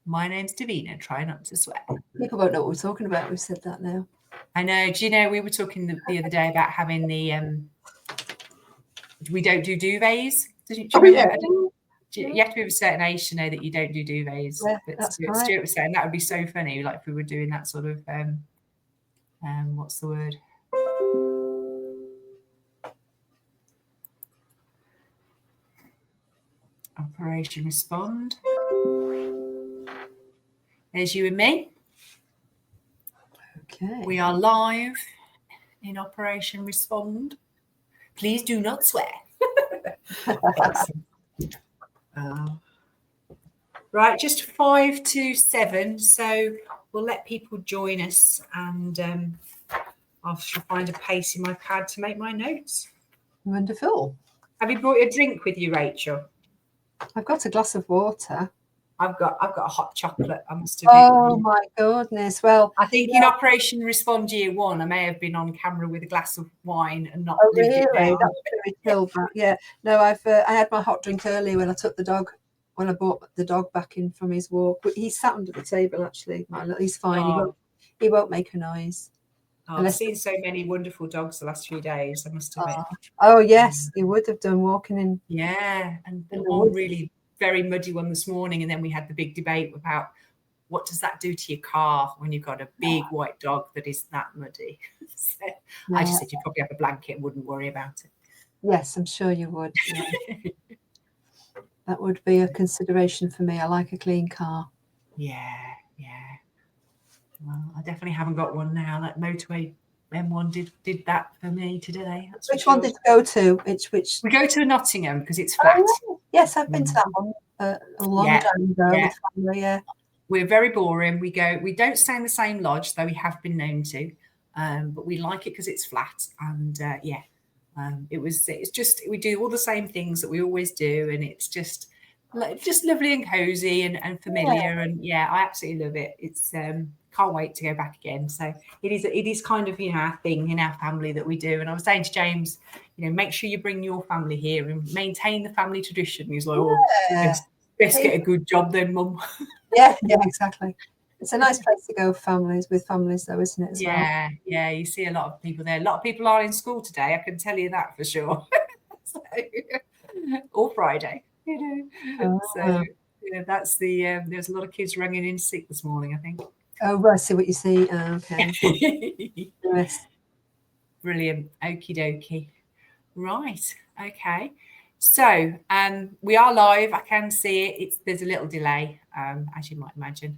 My name's Davina. Try not to swear. People won't know what we're talking about. We've said that now. I know. Do you know, we were talking the other day about having the we don't do duvets. Do you remember? You have to be of a certain age to know that you don't do duvets. Yeah, but that's Stuart, right. Stuart was saying that would be so funny, like if we were doing that sort of what's the word? Operation Respond. There's you and me. Okay. We are live in Operation Respond. Please do not swear. Right, just 5 to 7. So we'll let people join us, and I shall find a pace in my pad to make my notes. Wonderful. Have you brought a drink with you, Rachel? I've got a glass of water. I've got a hot chocolate, I must admit. Oh my goodness. Well, I think in Operation Respond Year 1, I may have been on camera with a glass of wine and not lived it down. That's very chill back. Yeah. No, I had my hot drink earlier when I took the dog, when I brought the dog back in from his walk. But he sat under the table actually. He's fine. He won't make a noise. I've seen so many wonderful dogs the last few days, I must admit. Oh yes, you would have done walking in. Yeah, and one really very muddy one this morning, and then we had the big debate about what does that do to your car when you've got a big white dog that is that muddy. So I just said you'd probably have a blanket and wouldn't worry about it. Yes, I'm sure you would. Yeah. That would be a consideration for me. I like a clean car. Yeah. Well, I definitely haven't got one now. That motorway M1 did that for me today. Which one did you go to? Which? We go to Nottingham because it's flat. Oh, yes, I've been to that one a long time ago with family. Yeah. We're very boring. We don't stay in the same lodge, though we have been known to, but we like it because it's flat. And it's just we do all the same things that we always do, and it's just lovely and cozy and familiar. And I absolutely love it. It's can't wait to go back again. So it is kind of our thing in our family that we do. And I was saying to James, make sure you bring your family here and maintain the family tradition. He's like, best get a good job then, Mum. Yeah, exactly. It's a nice place to go with families, though, isn't it? As well? Yeah. You see a lot of people there. A lot of people are in school today. I can tell you that for sure. Or Friday, So that's the. There's a lot of kids running in sick this morning, I think. Oh, right. I see what you see. Okay. Yes. Brilliant. Okie dokie. Right. Okay. So we are live. I can see it. There's a little delay, as you might imagine.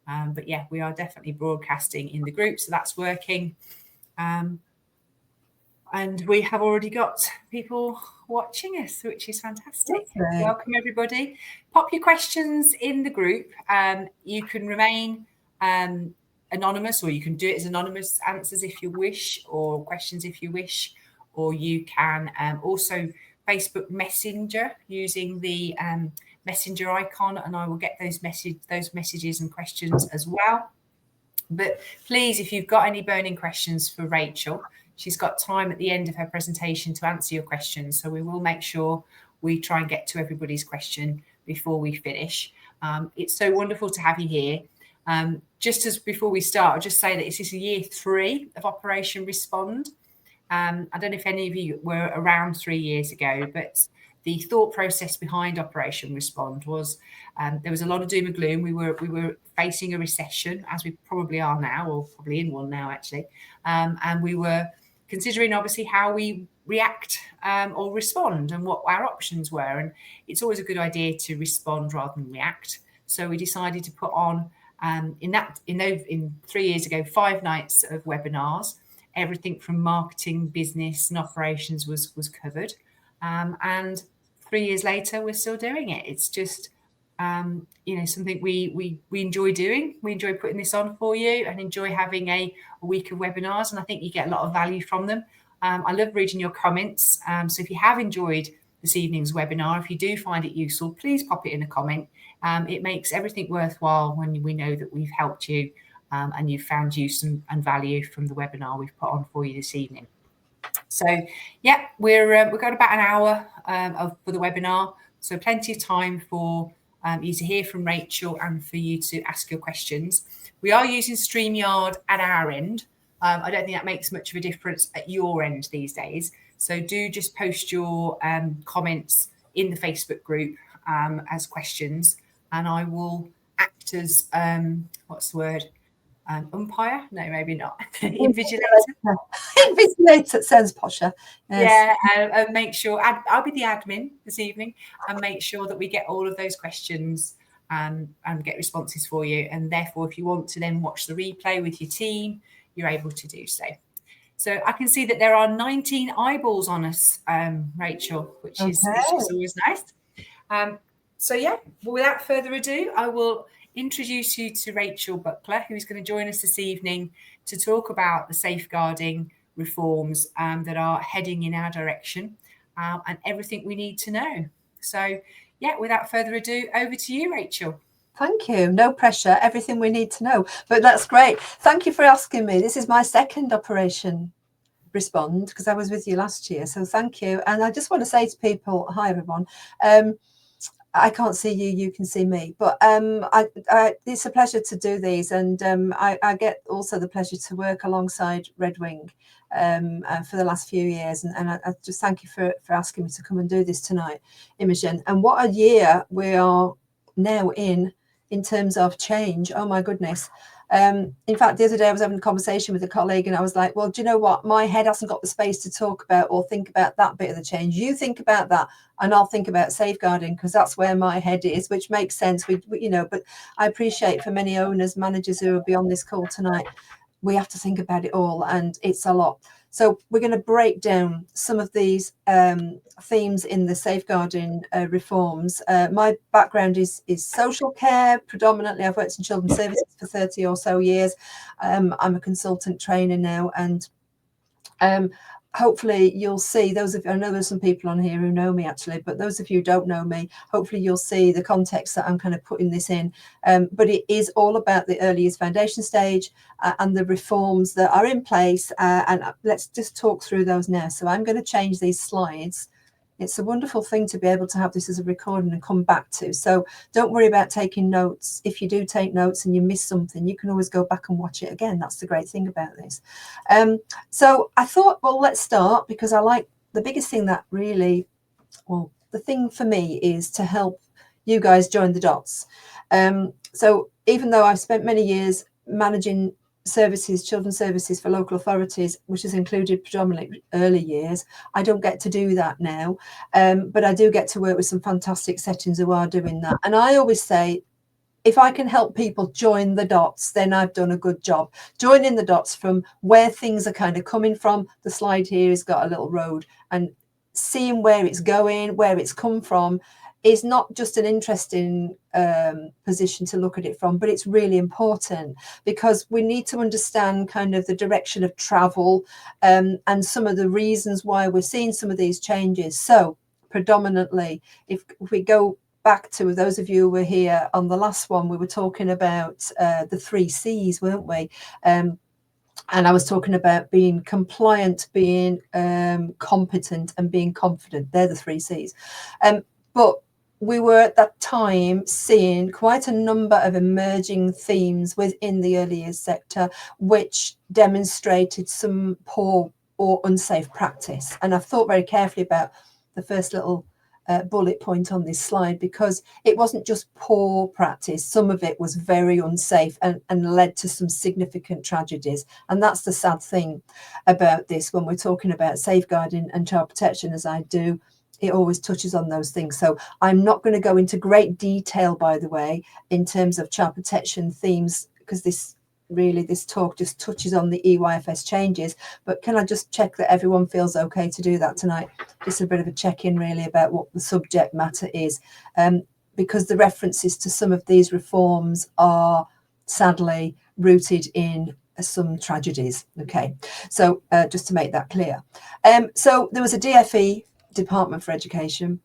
But yeah, we are definitely broadcasting in the group, so that's working. And we have already got people watching us, which is fantastic. Okay. Welcome, everybody. Pop your questions in the group. You can remain anonymous, or you can do it as anonymous answers if you wish, or questions if you wish, or you can also Facebook Messenger using the messenger icon, and I will get those messages and questions as well. But please, if you've got any burning questions for Rachel, she's got time at the end of her presentation to answer your questions. So we will make sure we try and get to everybody's question before we finish. It's so wonderful to have you here. Just as before we start, I'll just say that this is year 3 of Operation Respond. I don't know if any of you were around 3 years ago, but the thought process behind Operation Respond was there was a lot of doom and gloom. We were facing a recession, as we probably are now, or probably in one now, actually. And we were considering, obviously, how we react or respond and what our options were. And it's always a good idea to respond rather than react. So we decided to put on, in 3 years ago, 5 nights of webinars. Everything from marketing, business, and operations was covered. And 3 years later, we're still doing it. It's just, something we enjoy doing. We enjoy putting this on for you and enjoy having a week of webinars. And I think you get a lot of value from them. I love reading your comments. So if you have enjoyed this evening's webinar, if you do find it useful, please pop it in a comment. It makes everything worthwhile when we know that we've helped you and you've found use and value from the webinar we've put on for you this evening. So, we've got about an hour for the webinar, so plenty of time for you to hear from Rachel and for you to ask your questions. We are using StreamYard at our end. I don't think that makes much of a difference at your end these days. So do just post your comments in the Facebook group as questions, and I will act as, what's the word? Umpire? No, maybe not. Invigilator. Invigilator sounds posher. Yes. Yeah, and make sure I'll be the admin this evening and make sure that we get all of those questions and get responses for you. And therefore, if you want to then watch the replay with your team, you're able to do so. So I can see that there are 19 eyeballs on us, Rachel, which is always nice. So yeah, well, without further ado, I will introduce you to Rachel Buckler, who's going to join us this evening to talk about the safeguarding reforms that are heading in our direction and everything we need to know. So yeah, without further ado, over to you, Rachel. Thank you. No pressure, everything we need to know. But that's great. Thank you for asking me. This is my second Operation Respond, because I was with you last year. So thank you. And I just want to say to people, hi, everyone. I can't see you, you can see me, but it's a pleasure to do these, and I get also the pleasure to work alongside Red Wing for the last few years, and I just thank you for asking me to come and do this tonight, Imogen. And what a year we are now in terms of change. Oh my goodness. In fact, the other day I was having a conversation with a colleague and I was like, well, do you know what? My head hasn't got the space to talk about or think about that bit of the change. You think about that and I'll think about safeguarding, because that's where my head is, which makes sense. We but I appreciate for many owners, managers who will be on this call tonight, we have to think about it all, and it's a lot. So we're going to break down some of these themes in the safeguarding reforms. My background is social care. Predominantly, I've worked in children's services for 30 or so years. I'm a consultant trainer now, and hopefully you'll see, those of you, I know there's some people on here who know me actually, but those of you who don't know me, hopefully you'll see the context that I'm kind of putting this in. But it is all about the early years foundation stage and the reforms that are in place. And let's just talk through those now. So I'm going to change these slides. It's a wonderful thing to be able to have this as a recording and come back to. So don't worry about taking notes. If you do take notes and you miss something, you can always go back and watch it again. That's the great thing about this. So I thought, well, let's start, because I like the biggest thing that really, well, the thing for me is to help you guys join the dots. So even though I've spent many years managing services, children's services for local authorities, which has included predominantly early years, I don't get to do that now, but I do get to work with some fantastic settings who are doing that. And I always say, if I can help people join the dots, then I've done a good job. Joining the dots from where things are kind of coming from. The slide here has got a little road, and seeing where it's going, where it's come from, is not just an interesting position to look at it from, but it's really important, because we need to understand kind of the direction of travel and some of the reasons why we're seeing some of these changes. So predominantly, if we go back to those of you who were here on the last one, we were talking about the 3 C's, weren't we? And I was talking about being compliant, being competent, and being confident. They're the 3 C's. But we were at that time seeing quite a number of emerging themes within the early years sector, which demonstrated some poor or unsafe practice. And I've thought very carefully about the first little bullet point on this slide, because it wasn't just poor practice. Some of it was very unsafe and led to some significant tragedies. And that's the sad thing about this when we're talking about safeguarding and child protection, as I do. It always touches on those things. So I'm not going to go into great detail, by the way, in terms of child protection themes, because this talk just touches on the EYFS changes. But can I just check that everyone feels okay to do that tonight? Just a bit of a check-in really about what the subject matter is, because the references to some of these reforms are sadly rooted in some tragedies. Okay, so just to make that clear. So there was a DFE, Department for Education,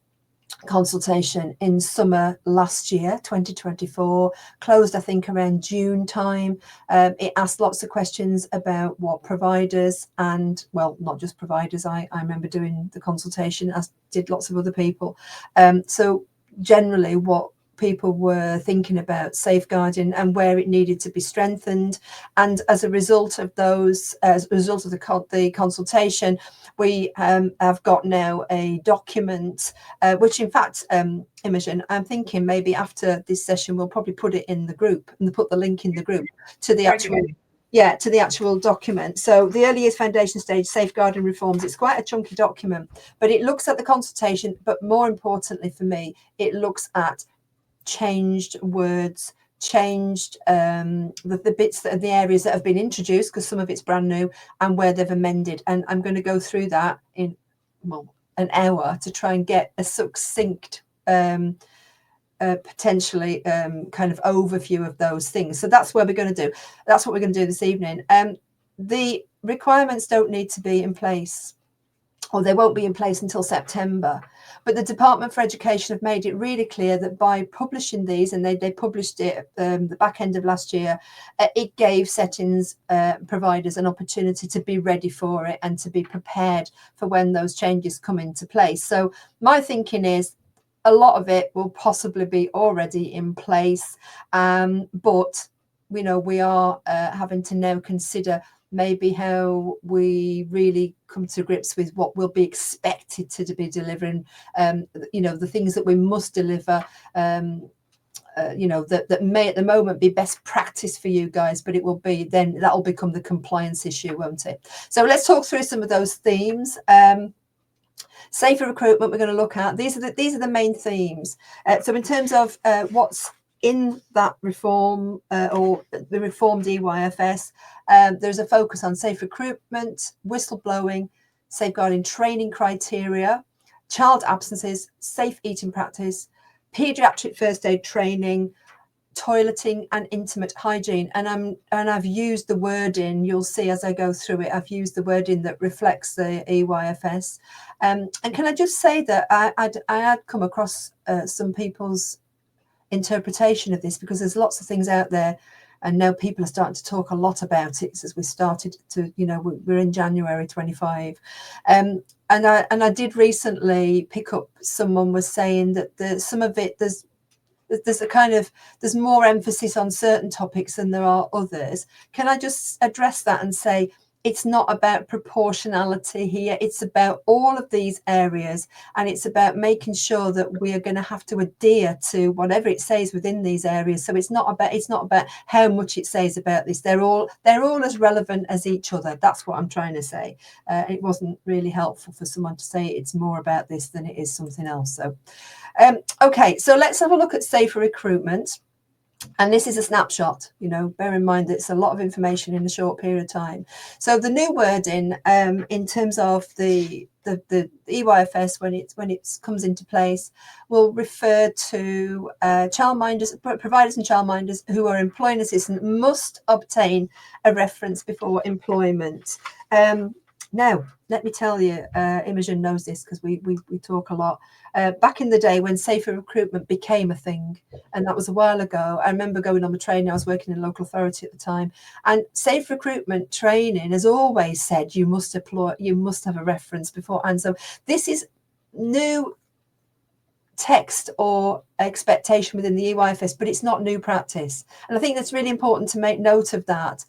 consultation in summer last year, 2024, closed I think around June time. It asked lots of questions about what providers, and well, not just providers, I remember doing the consultation, as did lots of other people. So generally what people were thinking about safeguarding and where it needed to be strengthened. And as a result of those, as a result of the consultation, we have got now a document, which in fact, Imogen, I'm thinking maybe after this session, we'll probably put it in the group and put the link in the group to the actual, to the actual document. So the Early Years Foundation Stage Safeguarding Reforms, it's quite a chunky document, but it looks at the consultation, but more importantly for me, it looks at changed words, changed the bits that are the areas that have been introduced, because some of it's brand new, and where they've amended. And I'm going to go through that in an hour to try and get a succinct potentially kind of overview of those things. So that's where we're going to do. That's what we're going to do this evening. The requirements don't need to be in place, or they won't be in place until September. But the Department for Education have made it really clear that by publishing these, and they published it the back end of last year, it gave settings providers an opportunity to be ready for it and to be prepared for when those changes come into place. So my thinking is a lot of it will possibly be already in place, but we are having to now consider maybe how we really come to grips with what will be expected to be delivering, the things that we must deliver, that may at the moment be best practice for you guys, but it will be, then that'll become the compliance issue, won't it? So let's talk through some of those themes. Safer recruitment we're going to look at. These are the main themes. So in terms of what's in that reform or the reformed EYFS, there's a focus on safe recruitment, whistleblowing, safeguarding training criteria, child absences, safe eating practice, paediatric first aid training, toileting and intimate hygiene. And I've used the wording, you'll see as I go through it, I've used the wording that reflects the EYFS. And can I just say that I had come across some people's interpretation of this, because there's lots of things out there, and now people are starting to talk a lot about it as we started to, we're in January 25. And I did recently pick up, someone was saying that some of it, there's more emphasis on certain topics than there are others. Can I just address that and say, it's not about proportionality here. It's about all of these areas, and it's about making sure that we are going to have to adhere to whatever it says within these areas. So it's not about how much it says about this. They're all as relevant as each other. That's what I'm trying to say. It wasn't really helpful for someone to say it's more about this than it is something else. So, okay, so let's have a look at safer recruitment. And this is a snapshot, bear in mind it's a lot of information in a short period of time. So the new wording in terms of the EYFS, when it comes into place, will refer to childminders, providers and childminders who are employing assistant must obtain a reference before employment. Now, let me tell you, Imogen knows this because we talk a lot. Back in the day when safer recruitment became a thing, and that was a while ago, I remember going on the training. I was working in a local authority at the time, and safe recruitment training has always said you must have a reference beforehand. So this is new text or expectation within the EYFS, but it's not new practice. And I think that's really important to make note of that,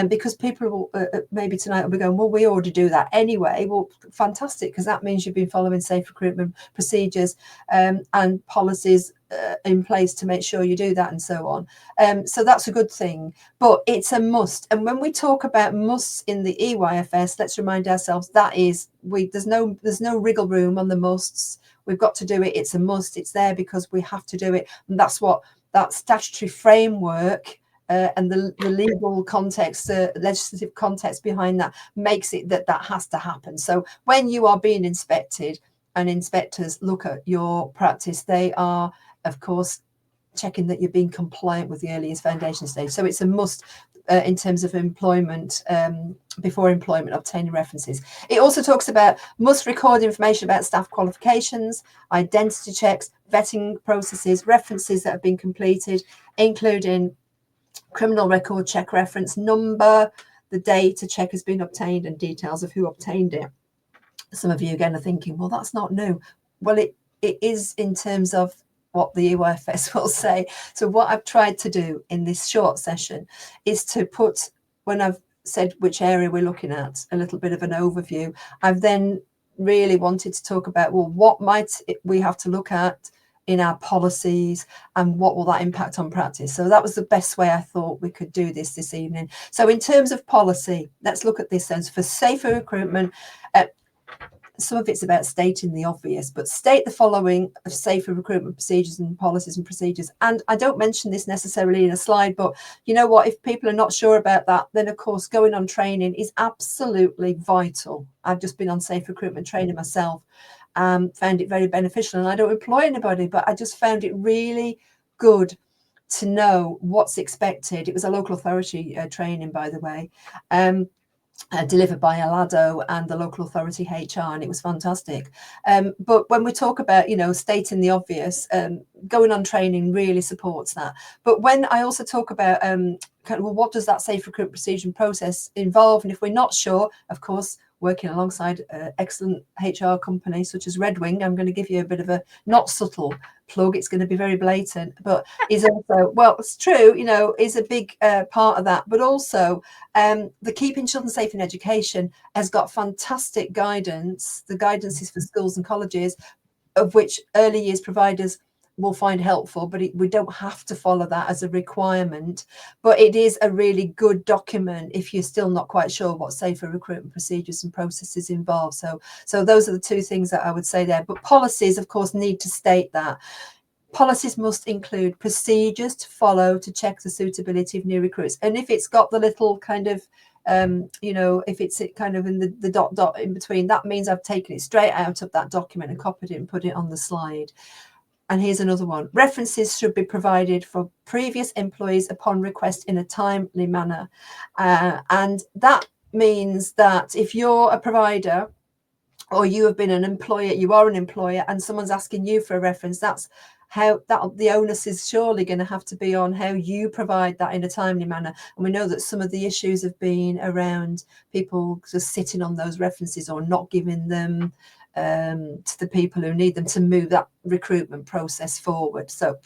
because people will maybe tonight will be going, well, we already do that anyway. Well, fantastic, because that means you've been following safe recruitment procedures and policies in place to make sure you do that, and so on. So that's a good thing, but it's a must. And when we talk about musts in the EYFS, let's remind ourselves that is, there's no wriggle room on the musts. We've got to do it. It's a must. It's there because we have to do it. And that's what that statutory framework and the legal context, legislative context behind that makes it that has to happen. So when you are being inspected and inspectors look at your practice, they are, of course, checking that you're being compliant with the Early Years Foundation Stage. So it's a must in terms of employment, before employment, obtaining references. It also talks about must record information about staff qualifications, identity checks, vetting processes, references that have been completed, including criminal record check reference number, the date a check has been obtained, and details of who obtained it. Some of you again are thinking, well, that's not new. Well, it is in terms of what the EYFS will say. So what I've tried to do in this short session is to put, when I've said which area we're looking at, a little bit of an overview, I've then really wanted to talk about, well, what might we have to look at in our policies, and what will that impact on practice? So that was the best way I thought we could do this evening. So in terms of policy, let's look at this then. For safer recruitment, some of it's about stating the obvious, but state the following of safer recruitment procedures and policies and procedures. And I don't mention this necessarily in a slide, but you know what, if people are not sure about that, then of course going on training is absolutely vital. I've just been on safe recruitment training myself, found it very beneficial, and I don't employ anybody, but I just found it really good to know what's expected. It was a local authority training, by the way, delivered by Alado and the local authority HR, and it was fantastic. But when we talk about, stating the obvious, going on training really supports that. But when I also talk about what does that safe recruitment procedure and process involve, and if we're not sure, of course, working alongside excellent HR companies such as Red Wing, I'm going to give you a bit of a not subtle plug. It's going to be very blatant, but is also, well, it's true, is a big part of that. But also the Keeping Children Safe in Education has got fantastic guidance. The guidance is for schools and colleges, of which early years providers will find helpful, but we don't have to follow that as a requirement. But it is a really good document if you're still not quite sure what safer recruitment procedures and processes involve. So those are the two things that I would say there. But policies, of course, need to state that. Policies must include procedures to follow to check the suitability of new recruits. And if it's got the little kind of if it's kind of in the dot in between, that means I've taken it straight out of that document and copied it and put it on the slide. And here's another one. References should be provided for previous employees upon request in a timely manner. And that means that if you're a provider or you have been an employer, you are an employer, and someone's asking you for a reference, that's how the onus is surely going to have to be on how you provide that in a timely manner. And we know that some of the issues have been around people just sitting on those references or not giving them to the people who need them to move that recruitment process forward. So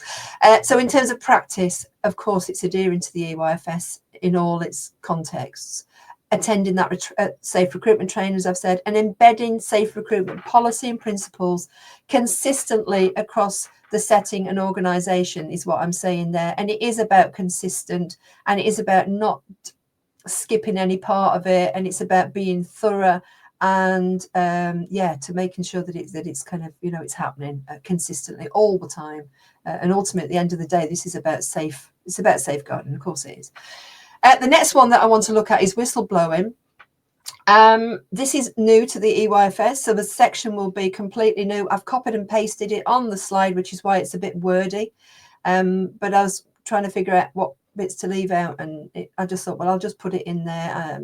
in terms of practice, of course, it's adhering to the EYFS in all its contexts, attending that safe recruitment training, as I've said, and embedding safe recruitment policy and principles consistently across the setting and organisation is what I'm saying there. And it is about consistent, and it is about not skipping any part of it, and it's about being thorough and to making sure that it's kind of it's happening consistently all the time, and ultimately at the end of the day this is about safeguarding. Of course it is. The next one that I want to look at is whistleblowing. This is new to the EYFS, so the section will be completely new. I've copied and pasted it on the slide, which is why it's a bit wordy, but I was trying to figure out what bits to leave out, and I just thought, well, I'll just put it in there.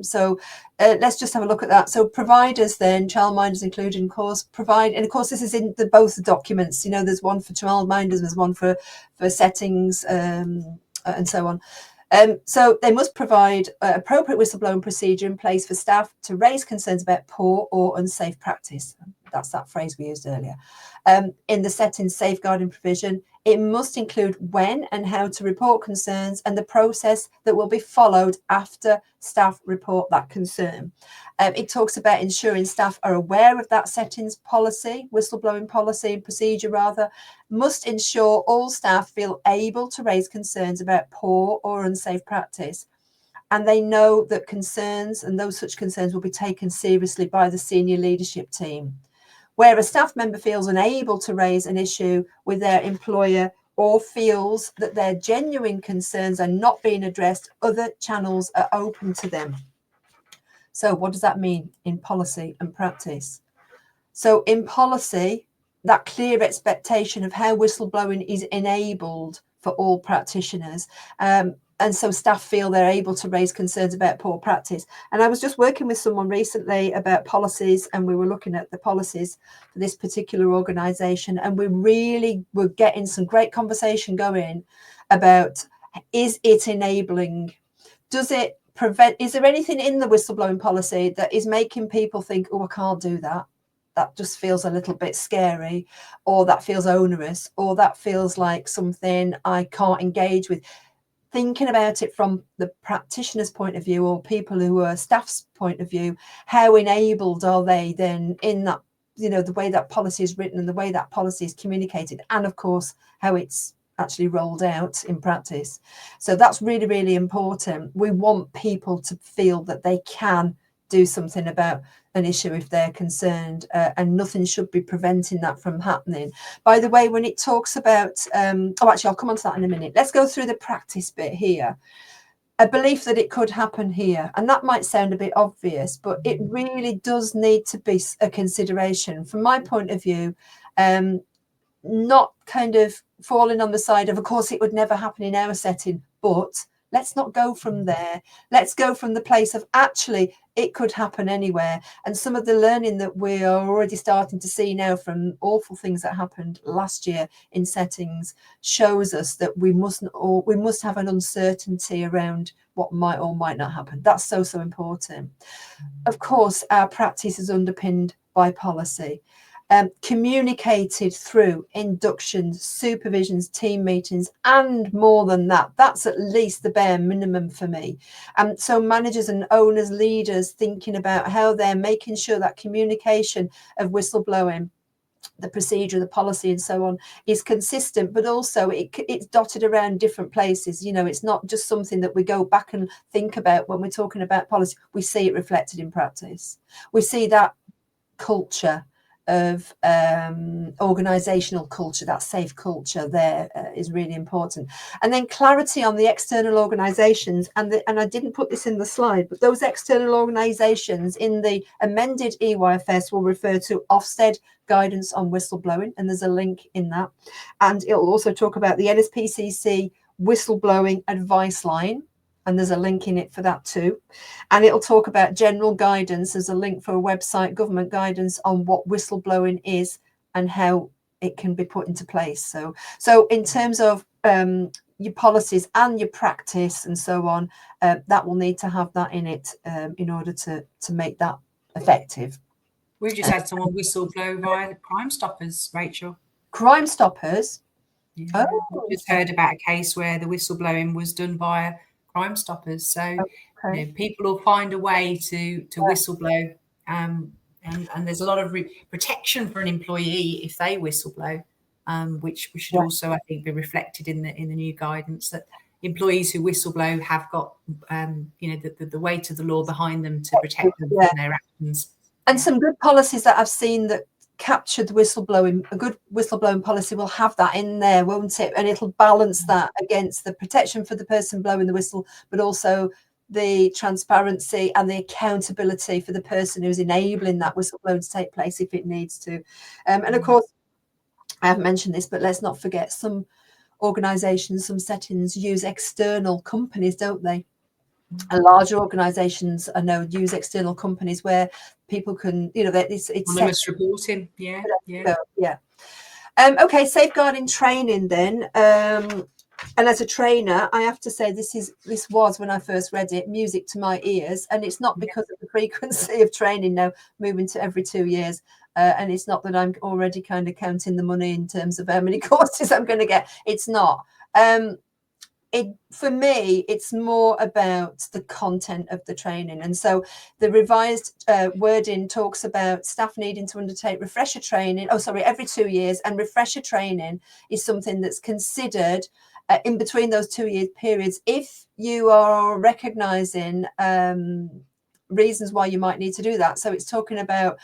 Let's just have a look at that. So providers then, childminders included, of course, provide, and of course this is in both documents. There's one for childminders, there's one for settings, and so on. So they must provide appropriate whistleblowing procedure in place for staff to raise concerns about poor or unsafe practice. That's that phrase we used earlier. In the setting safeguarding provision, it must include when and how to report concerns and the process that will be followed after staff report that concern. It talks about ensuring staff are aware of that settings policy, whistleblowing policy and procedure rather, must ensure all staff feel able to raise concerns about poor or unsafe practice, and they know that concerns and those such concerns will be taken seriously by the senior leadership team. Where a staff member feels unable to raise an issue with their employer or feels that their genuine concerns are not being addressed, other channels are open to them. So what does that mean in policy and practice? So in policy, that clear expectation of how whistleblowing is enabled for all practitioners. And so staff feel they're able to raise concerns about poor practice. And I was just working with someone recently about policies, and we were looking at the policies for this particular organisation, and we really were getting some great conversation going about, is it enabling? Does it prevent? Is there anything in the whistleblowing policy that is making people think, oh, I can't do that? that just feels a little bit scary, or that feels onerous, or that feels like something I can't engage with. Thinking about it from the practitioner's point of view, or people who are staff's point of view, how enabled are they then in that, the way that policy is written and the way that policy is communicated, and of course how it's actually rolled out in practice. So that's really, really important. We want people to feel that they can do something about an issue if they're concerned, and nothing should be preventing that from happening. By the way, when it talks about actually I'll come on to that in a minute. Let's go through the practice bit here. A belief that it could happen here, and that might sound a bit obvious, but it really does need to be a consideration from my point of view. Not kind of falling on the side of course it would never happen in our setting, but let's not go from there. Let's go from the place of actually it could happen anywhere. And some of the learning that we are already starting to see now from awful things that happened last year in settings shows us that we must have an uncertainty around what might or might not happen. That's so important. Of course, our practice is underpinned by policy. Communicated through inductions, supervisions, team meetings, and more than that. That's at least the bare minimum for me. So managers and owners, leaders thinking about how they're making sure that communication of whistleblowing, the procedure, the policy and so on is consistent, but also it's dotted around different places. It's not just something that we go back and think about when we're talking about policy. We see it reflected in practice. We see that culture of organizational culture, that safe culture there is really important. And then clarity on the external organizations, and I didn't put this in the slide, but those external organizations in the amended EYFS will refer to Ofsted guidance on whistleblowing, and there's a link in that. And it'll also talk about the NSPCC whistleblowing advice line, and there's a link in it for that too. And it'll talk about general guidance. There's a link for a website, government guidance on what whistleblowing is and how it can be put into place. So in terms of your policies and your practice and so on, that will need to have that in it in order to make that effective. We've just had someone whistleblow via Crime Stoppers, Rachel. Crime Stoppers? Yeah. We just heard about a case where the whistleblowing was done via Crime Stoppers. So people will find a way to whistleblow, and there's a lot of protection for an employee if they whistleblow, which should also, I think, be reflected in the new guidance, that employees who whistleblow have got the weight of the law behind them to protect them from their actions. And some good policies that I've seen that capture the whistleblowing, a good whistleblowing policy will have that in there, won't it? And it'll balance that against the protection for the person blowing the whistle, but also the transparency and the accountability for the person who's enabling that whistleblowing to take place if it needs to. And of course, I haven't mentioned this, but let's not forget some organizations, some settings use external companies, don't they? And larger organizations I know use external companies where people can, it's anonymous reporting. Okay, safeguarding training then. And as a trainer, I have to say this was, when I first read it, music to my ears. And it's not because of the frequency of training now, moving to every 2 years. And it's not that I'm already kind of counting the money in terms of how many courses I'm going to get. It's not. For me, it's more about the content of the training. And so the revised wording talks about staff needing to undertake refresher training, every 2 years. And refresher training is something that's considered in between those 2 year periods if you are recognizing reasons why you might need to do that. So it's talking about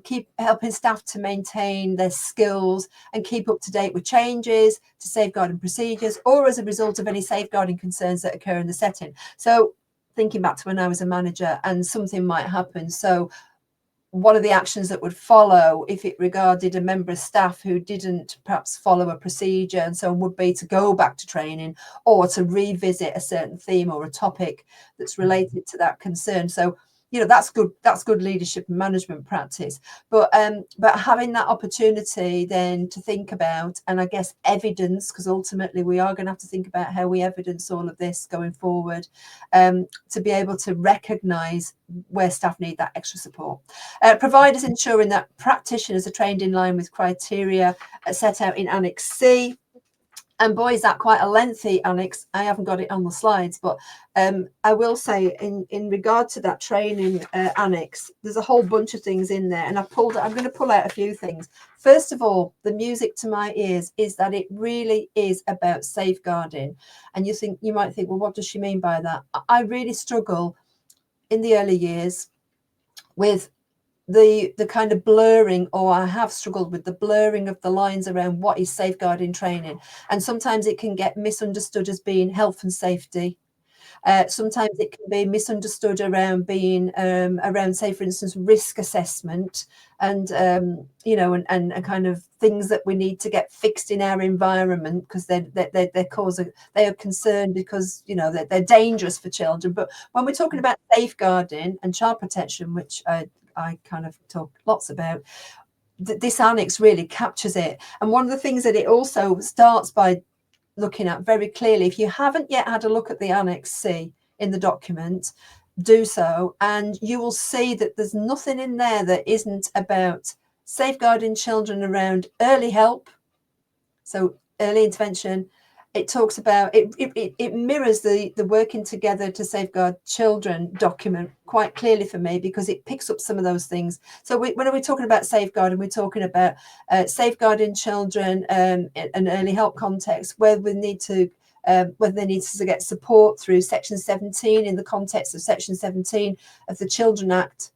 keep helping staff to maintain their skills and keep up to date with changes to safeguarding procedures, or as a result of any safeguarding concerns that occur in the setting. So thinking back to when I was a manager and something might happen. So one of the actions that would follow if it regarded a member of staff who didn't perhaps follow a procedure and so on would be to go back to training or to revisit a certain theme or a topic that's related to that concern. So you know, that's good leadership and management practice, but having that opportunity then to think about, and I guess evidence, because ultimately we are going to have to think about how we evidence all of this going forward, to be able to recognize where staff need that extra support. Providers ensuring that practitioners are trained in line with criteria set out in Annex C. And boy, is that quite a lengthy annex. I haven't got it on the slides, but I will say in regard to that training annex, there's a whole bunch of things in there. And I'm going to pull out a few things. First of all, the music to my ears is that it really is about safeguarding. And you might think, well, what does she mean by that? I really struggle in the early years with the kind of blurring, or I have struggled with the blurring of the lines around what is safeguarding training. And sometimes it can get misunderstood as being health and safety. Sometimes it can be misunderstood around being around, say, for instance, risk assessment and you know, and kind of things that we need to get fixed in our environment because they are concerned because, you know, they're dangerous for children. But when we're talking about safeguarding and child protection, which I kind of talk lots about, this annex really captures it. And one of the things that it also starts by looking at very clearly, if you haven't yet had a look at the Annex C in the document, do so, and you will see that there's nothing in there that isn't about safeguarding children around early help, so early intervention. It talks about it mirrors the working together to safeguard children document quite clearly for me, because it picks up some of those things. So when we're talking about safeguarding, we're talking about safeguarding children in an early help context, where we need to whether they need to get support through Section 17 in the context of Section 17 of the Children Act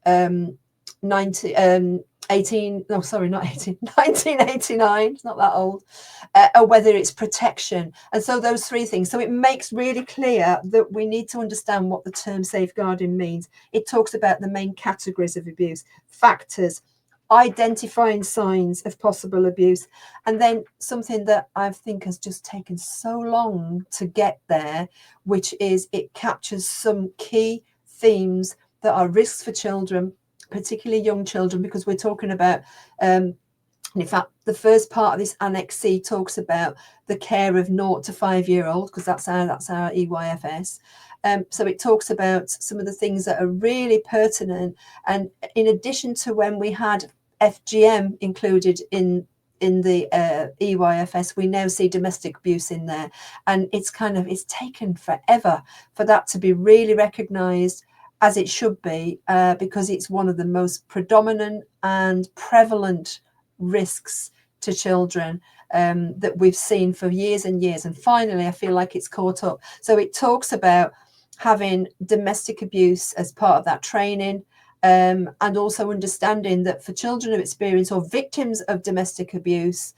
1989, it's not that old, or whether it's protection. And so those three things. So it makes really clear that we need to understand what the term safeguarding means. It talks about the main categories of abuse, factors, identifying signs of possible abuse, and then something that I think has just taken so long to get there, which is it captures some key themes that are risks for children, particularly young children, because we're talking about and in fact the first part of this Annex C talks about the care of 0 to 5 year old, because that's our EYFS. So it talks about some of the things that are really pertinent, and in addition to when we had FGM included in the EYFS, we now see domestic abuse in there, and it's taken forever for that to be really recognised, as it should be, because it's one of the most predominant and prevalent risks to children that we've seen for years and years. And finally, I feel like it's caught up. So it talks about having domestic abuse as part of that training, and also understanding that for children who experience or victims of domestic abuse,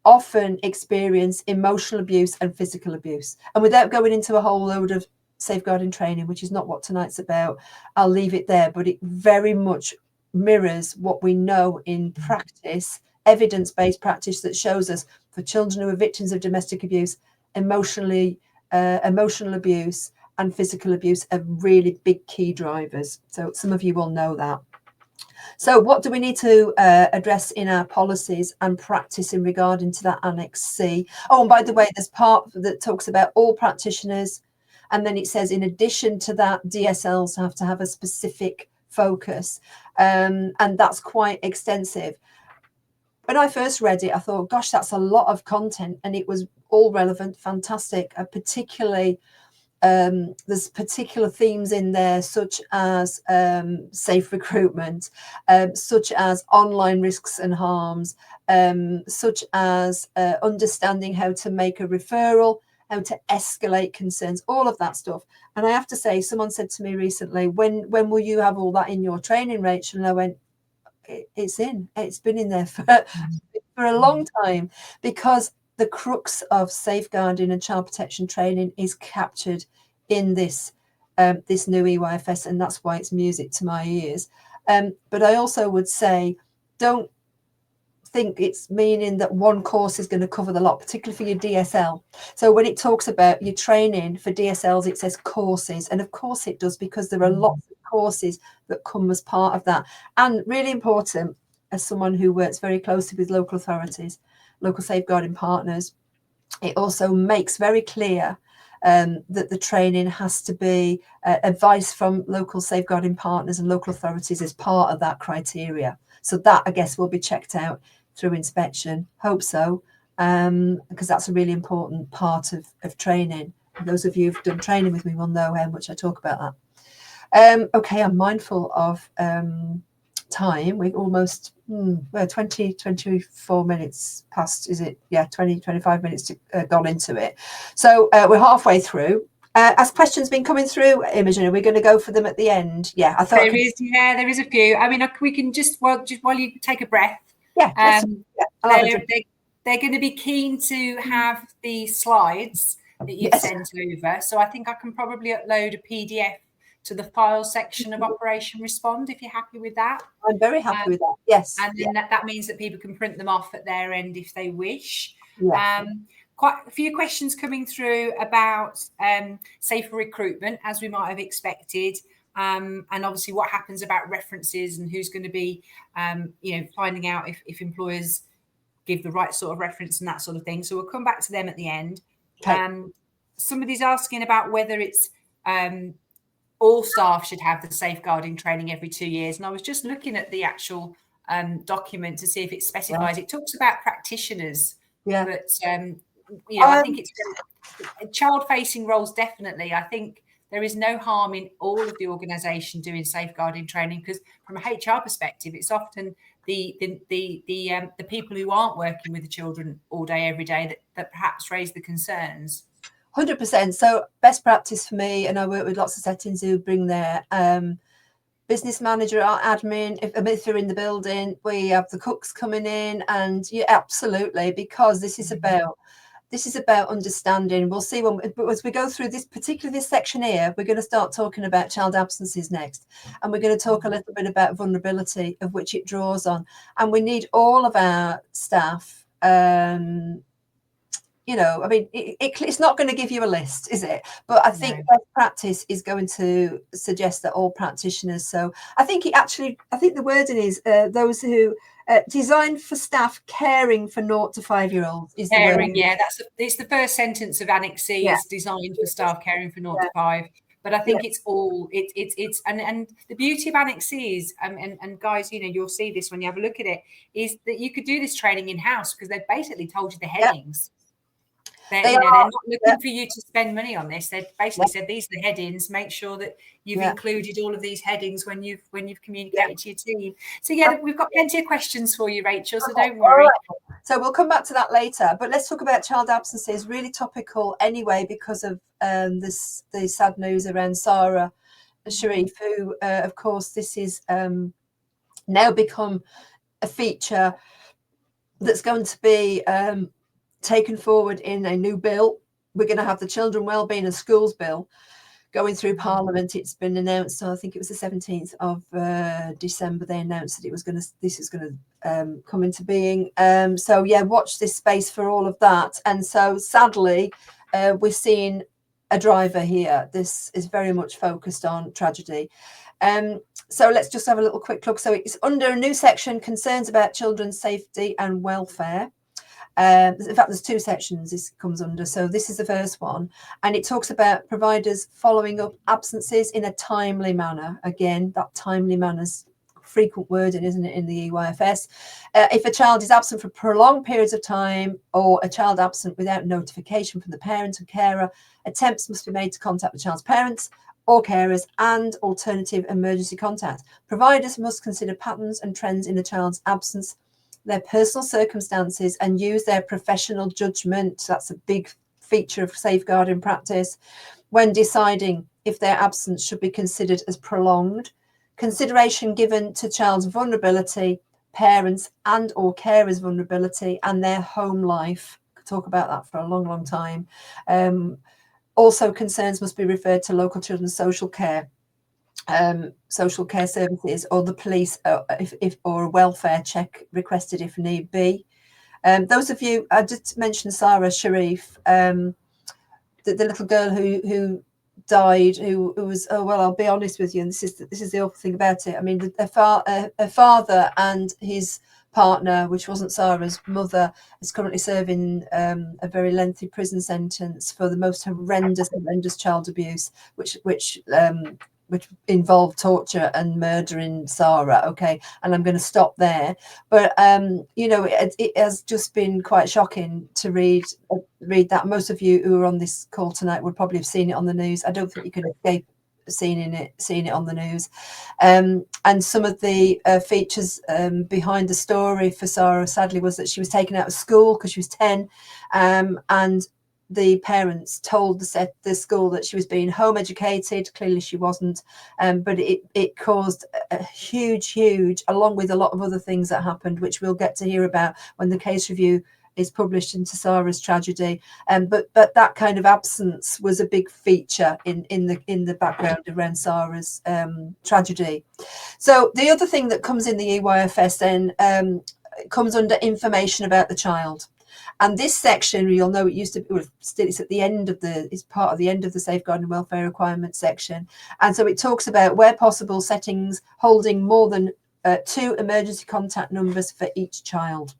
often experience emotional abuse and physical abuse. And without going into a whole load of safeguarding training, which is not what tonight's about, I'll leave it there, but it very much mirrors what we know in practice, evidence-based practice, that shows us for children who are victims of domestic abuse, emotional abuse and physical abuse are really big key drivers. So some of you will know that. So what do we need to address in our policies and practice in regarding to that Annex C? Oh, and by the way, there's part that talks about all practitioners, and then it says in addition to that, DSLs have to have a specific focus, and that's quite extensive. When I first read it, I thought, gosh, that's a lot of content, and it was all relevant, fantastic. Particularly, there's particular themes in there, such as safe recruitment, such as online risks and harms, such as understanding how to make a referral, how to escalate concerns, all of that stuff. And I have to say, someone said to me recently, when will you have all that in your training, Rachel? And I went, it's been in there for a long time, because the crux of safeguarding and child protection training is captured in this this new EYFS, and that's why it's music to my ears. But I also would say, don't think it's meaning that one course is going to cover the lot, particularly for your DSL. So when it talks about your training for DSLs, it says courses. And of course it does, because there are lots of courses that come as part of that. And really important, as someone who works very closely with local authorities, local safeguarding partners, it also makes very clear that the training has to be advice from local safeguarding partners and local authorities as part of that criteria. So that, I guess, will be checked out through inspection. Hope so, because that's a really important part of training. Those of you who've done training with me will know how much I talk about that. Okay, I'm mindful of time. We're almost 24 minutes past, is it? Yeah, 25 minutes gone into it. So we're halfway through. Has questions been coming through, Imogen? Are we going to go for them at the end? Yeah, I thought there is a few. I mean, we can just while you take a breath. Yeah, they're going to be keen to have the slides that you've sent over. So I think I can probably upload a PDF to the file section of Operation Respond, if you're happy with that. I'm very happy with that. Yes. And then that means that people can print them off at their end if they wish. Yeah. Quite a few questions coming through about safer recruitment, as we might have expected. And obviously what happens about references and who's going to be, finding out if employers give the right sort of reference and that sort of thing. So we'll come back to them at the end. Okay. Somebody's asking about whether it's all staff should have the safeguarding training every 2 years. And I was just looking at the actual document to see if it specifies. It talks about practitioners. Yeah. But, I think it's child-facing roles, definitely. I think there is no harm in all of the organisation doing safeguarding training, because from a HR perspective, it's often the people who aren't working with the children all day, every day that perhaps raise the concerns. 100%. So best practice for me, and I work with lots of settings who bring their business manager, our admin, if they're in the building, we have the cooks coming in, and absolutely, because this is about understanding. We'll see as we go through this section here, we're going to start talking about child absences next, and we're going to talk a little bit about vulnerability, of which it draws on, and we need all of our staff. It's not going to give you a list, is it? But I think best practice is going to suggest that all practitioners. So I think the wording is those who designed for staff caring for 0 to 5 year olds. Is caring, it's the first sentence of Annex C. Is designed for staff caring for 0 to 5. But I think it's all and the beauty of Annex C is, and guys, you'll see this when you have a look at it, is that you could do this training in house, because they've basically told you the headings. They're not looking for you to spend money on this. They've basically said, these are the headings. Make sure that you've included all of these headings when you've communicated to your team. So we've got plenty of questions for you, Rachel. So don't worry. Right. So we'll come back to that later. But let's talk about child absences. Really topical anyway, because of the sad news around Sarah Sharif, who, of course, this is now become a feature that's going to be taken forward in a new bill. We're going to have the Children Wellbeing and Schools Bill going through Parliament. It's been announced, I think it was the 17th of December. They announced that this is going to come into being. So watch this space for all of that. And so sadly, we're seeing a driver here. This is very much focused on tragedy. So let's just have a little quick look. So it's under a new section, concerns about children's safety and welfare. In fact, there's 2 sections this comes under. So this is the first one, and it talks about providers following up absences in a timely manner. Again, that timely manner's frequent wording, isn't it, in the EYFS? If a child is absent for prolonged periods of time, or a child absent without notification from the parent or carer, attempts must be made to contact the child's parents or carers and alternative emergency contact. Providers must consider patterns and trends in the child's absence, their personal circumstances, and use their professional judgment. That's a big feature of safeguarding practice when deciding if their absence should be considered as prolonged. Consideration given to child's vulnerability, parents and or carers' vulnerability, and their home life. Could talk about that for a long time. Also, concerns must be referred to local children's social care. social care services or the police, if or a welfare check requested if need be. Those of you, I just mentioned Sarah Sharif, the little girl who died, who was, oh well, I'll be honest with you, and this is the awful thing about it. I mean, her father and his partner, which wasn't Sarah's mother, is currently serving a very lengthy prison sentence for the most horrendous child abuse, which involved torture and murdering Sarah. Okay, and I'm going to stop there. But you know, it has just been quite shocking to read that. Most of you who are on this call tonight would probably have seen it on the news. I don't think you can escape seeing it on the news. And some of the features behind the story for Sarah, sadly, was that she was taken out of school because she was 10, and the parents told the school that she was being home educated. Clearly she wasn't, but it caused a huge, along with a lot of other things that happened, which we'll get to hear about when the case review is published into Sarah's tragedy. But that kind of absence was a big feature in the background around Sarah's tragedy. So the other thing that comes in the EYFS then comes under information about the child. And this section, you'll know, it used to be, well, still it's at the end of it's part of the end of the safeguarding and welfare requirements section. And so it talks about, where possible, settings holding more than 2 emergency contact numbers for each child.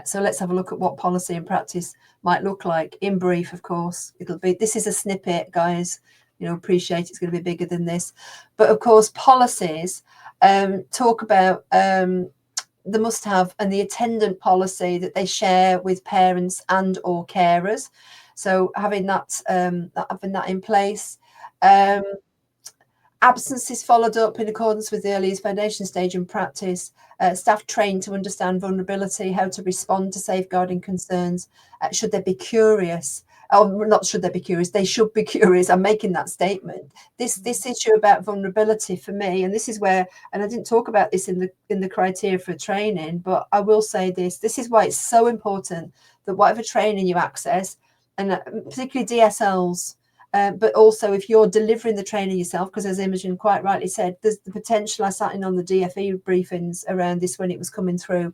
So let's have a look at what policy and practice might look like. In brief, of course, this is a snippet, guys. You know, appreciate it's going to be bigger than this. But of course, policies talk about the must-have and the attendant policy that they share with parents and or carers. So having that in place. Absences followed up in accordance with the early years foundation stage in practice. Staff trained to understand vulnerability, how to respond to safeguarding concerns. Should they be curious? Oh, not should they be curious, they should be curious. I'm making that statement. This issue about vulnerability for me, and this is where, and I didn't talk about this in the criteria for training, but I will say this is why it's so important that whatever training you access, and particularly DSLs, but also if you're delivering the training yourself, because as Imogen quite rightly said, there's the potential. I sat in on the DFE briefings around this when it was coming through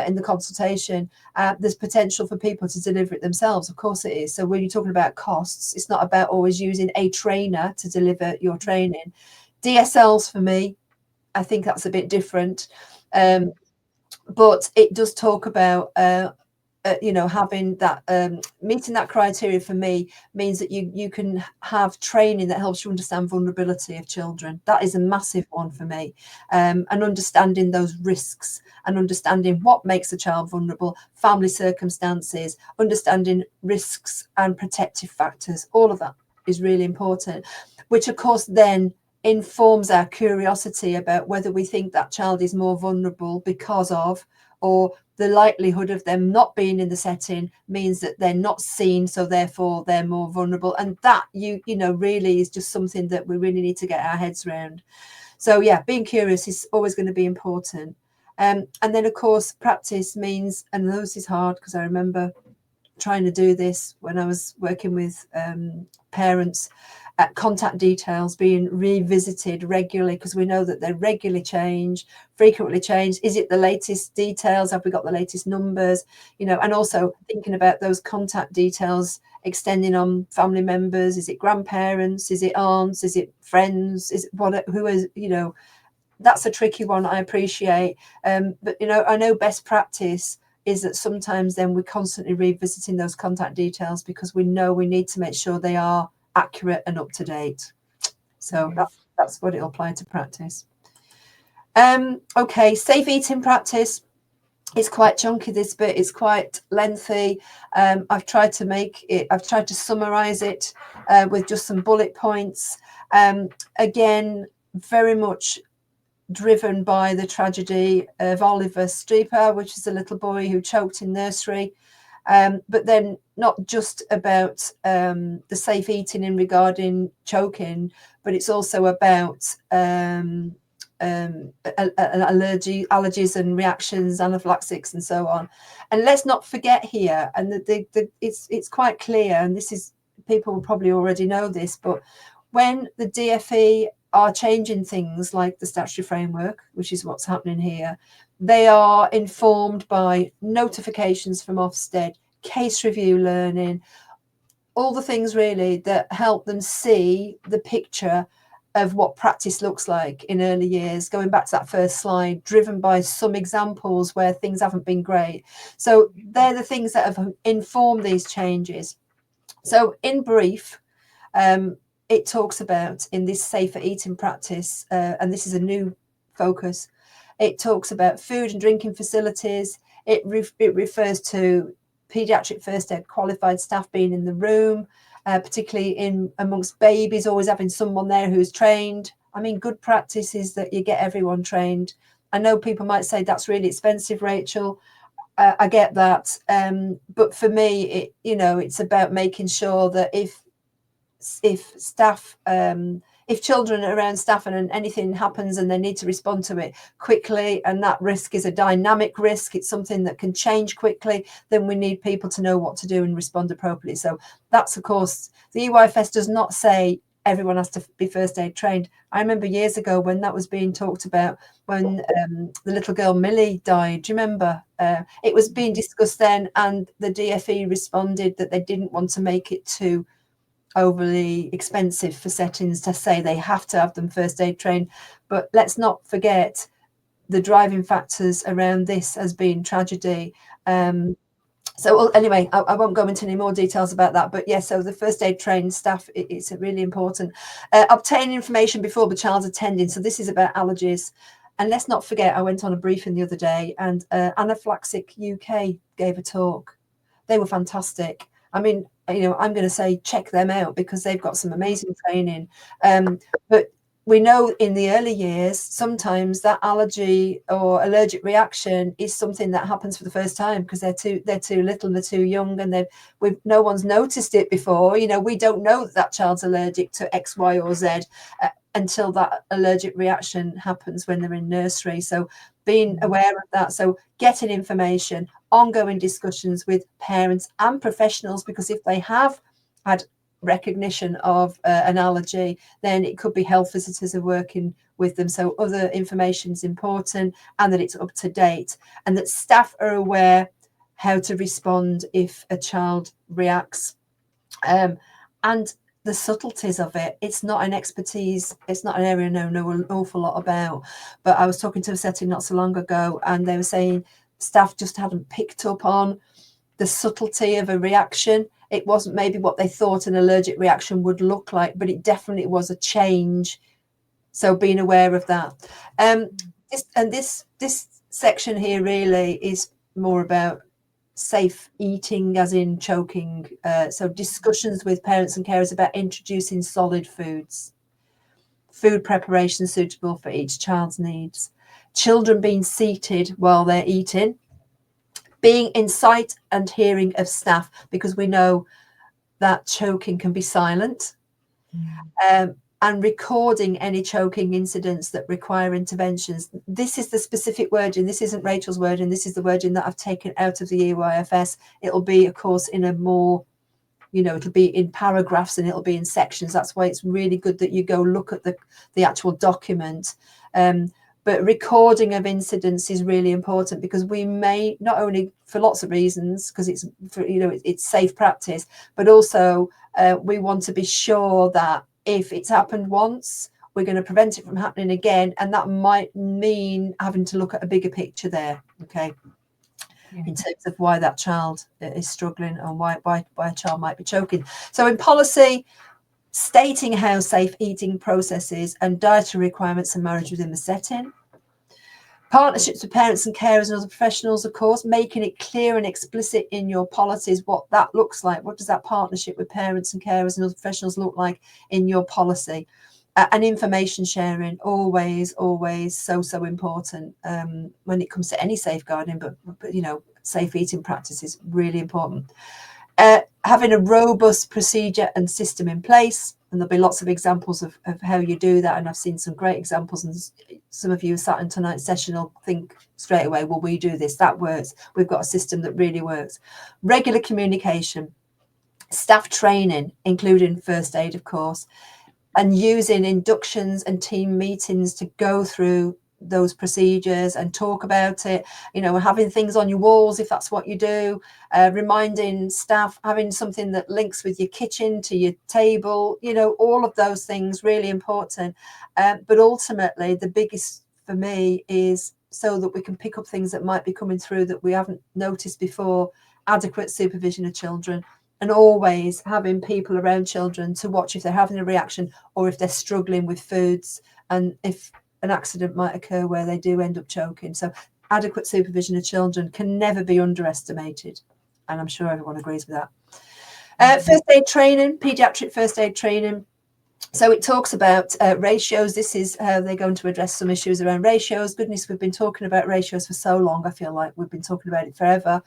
in the consultation. There's potential for people to deliver it themselves. Of course it is. So when you're talking about costs, it's not about always using a trainer to deliver your training. DSLs, for me, I think that's a bit different. But it does talk about you know, having that meeting that criteria for me means that you can have training that helps you understand vulnerability of children. That is a massive one for me, and understanding those risks and understanding what makes a child vulnerable, family circumstances, understanding risks and protective factors. All of that is really important, which of course then informs our curiosity about whether we think that child is more vulnerable because of, or the likelihood of them not being in the setting means that they're not seen, so therefore they're more vulnerable. And that you know really is just something that we really need to get our heads around. So yeah, being curious is always going to be important. And then of course practice means, and this is hard because I remember trying to do this when I was working with parents, contact details being revisited regularly, because we know that they regularly change, frequently change. Is it the latest details? Have we got the latest numbers? You know, and also thinking about those contact details extending on family members. Is it grandparents? Is it aunts? Is it friends? Is it who is, you know, that's a tricky one, I appreciate. But, you know, I know best practice is that sometimes then we're constantly revisiting those contact details because we know we need to make sure they are accurate and up to date. So that's what it'll apply to practice. Okay, safe eating practice. It's quite chunky, this bit. It's quite lengthy. I've tried to summarize it with just some bullet points. Again, very much driven by the tragedy of Oliver Streeper, which is a little boy who choked in nursery. But then not just about the safe eating in regarding choking, but it's also about allergies and reactions, anaphylaxis, and so on. And let's not forget here, and it's quite clear, and this is, people will probably already know this, but when the DFE are changing things like the statutory framework, which is what's happening here. They are informed by notifications from Ofsted, case review learning, all the things really that help them see the picture of what practice looks like in early years, going back to that first slide, driven by some examples where things haven't been great. So they're the things that have informed these changes. So in brief, it talks about in this safer eating practice, and this is a new focus, it talks about food and drinking facilities. It refers to paediatric first aid qualified staff being in the room, particularly in amongst babies, always having someone there who's trained. I mean, good practice is that you get everyone trained. I know people might say that's really expensive, Rachel. I get that, but for me, it's about making sure that if staff, if children are around staff and anything happens and they need to respond to it quickly, and that risk is a dynamic risk, it's something that can change quickly, then we need people to know what to do and respond appropriately. So that's, of course, the EYFS does not say everyone has to be first aid trained. I remember years ago when that was being talked about, when the little girl Millie died. Do you remember? It was being discussed then, and the DFE responded that they didn't want to make it too overly expensive for settings to say they have to have them first aid trained. But let's not forget the driving factors around this has been tragedy. So anyway, I won't go into any more details about that, but yes, so the first aid trained staff, it's really important. Obtaining information before the child's attending. So this is about allergies. And let's not forget, I went on a briefing the other day, and Anaphylaxis UK gave a talk. They were fantastic. I mean, I'm going to say check them out because they've got some amazing training. But we know in the early years, sometimes that allergy or allergic reaction is something that happens for the first time because they're too little and they're too young, and no one's noticed it before. We don't know that child's allergic to X, Y, or Z until that allergic reaction happens when they're in nursery. So being aware of that, so getting information, ongoing discussions with parents and professionals, because if they have had recognition of an allergy, then it could be health visitors are working with them. So other information is important, and that it's up to date, and that staff are aware how to respond if a child reacts, and the subtleties of it. It's not an expertise, it's not an area I know an awful lot about, but I was talking to a setting not so long ago, and they were saying staff just hadn't picked up on the subtlety of a reaction. It wasn't maybe what they thought an allergic reaction would look like, but it definitely was a change. So being aware of that. This section here really is more about safe eating, as in choking. So discussions with parents and carers about introducing solid foods, food preparation suitable for each child's needs, children being seated while they're eating, being in sight and hearing of staff, because we know that choking can be silent, and recording any choking incidents that require interventions. This is the specific wording. This isn't Rachel's wording. This is the wording that I've taken out of the EYFS. It'll be, of course, in a more, it'll be in paragraphs and it'll be in sections. That's why it's really good that you go look at the actual document. But recording of incidents is really important, because we may, not only for lots of reasons, because it's it's safe practice, but also we want to be sure that if it's happened once, we're going to prevent it from happening again, and that might mean having to look at a bigger picture there, okay, in terms of why that child is struggling and why a child might be choking. So in policy, stating how safe eating processes and dietary requirements are managed within the setting. Partnerships with parents and carers and other professionals, of course, making it clear and explicit in your policies what that looks like. What does that partnership with parents and carers and other professionals look like in your policy? And information sharing, always so important when it comes to any safeguarding, but safe eating practice is really important. Having a robust procedure and system in place, and there'll be lots of examples of how you do that, and I've seen some great examples, and some of you sat in tonight's session will think straight away, well, we do this, that works, we've got a system that really works. Regular communication, staff training, including first aid, of course, and using inductions and team meetings to go through those procedures and talk about it, you know, having things on your walls if that's what you do, reminding staff, having something that links with your kitchen to your table, you know, all of those things really important. But ultimately the biggest for me is so that we can pick up things that might be coming through that we haven't noticed before, adequate supervision of children, and always having people around children to watch if they're having a reaction or if they're struggling with foods, and if an accident might occur where they do end up choking. So adequate supervision of children can never be underestimated, and I'm sure everyone agrees with that. First aid training, paediatric first aid training. So it talks about ratios. This is how they're going to address some issues around ratios. Goodness, we've been talking about ratios for so long. I feel like we've been talking about it forever.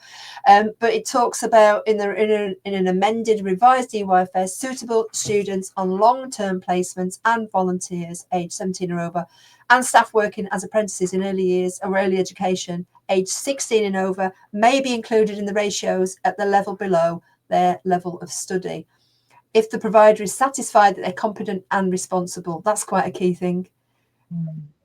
But it talks about in an amended, revised EYFS, suitable students on long-term placements and volunteers aged 17 or over, and staff working as apprentices in early years or early education aged 16 and over may be included in the ratios at the level below their level of study, if the provider is satisfied that they're competent and responsible. That's quite a key thing.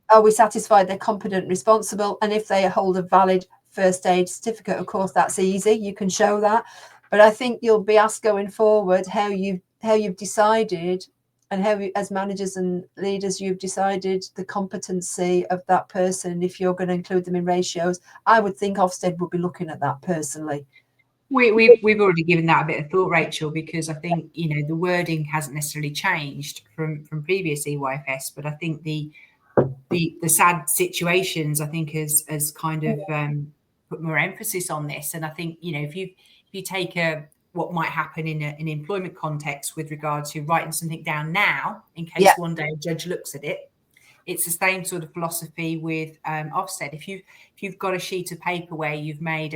Are we satisfied they're competent and responsible? And if they hold a valid first aid certificate, of course, that's easy. You can show that. But I think you'll be asked going forward how you've decided, and how you, as managers and leaders, you've decided the competency of that person. If you're going to include them in ratios, I would think Ofsted would be looking at that personally. We've already given that a bit of thought, Rachel, because I think, you know, the wording hasn't necessarily changed from previous EYFS, but I think the sad situations, I think, has kind of put more emphasis on this. And I think, you know, if you take what might happen in an employment context with regard to writing something down now in case one day a judge looks at it, it's the same sort of philosophy with Ofsted. If you've got a sheet of paper where you've made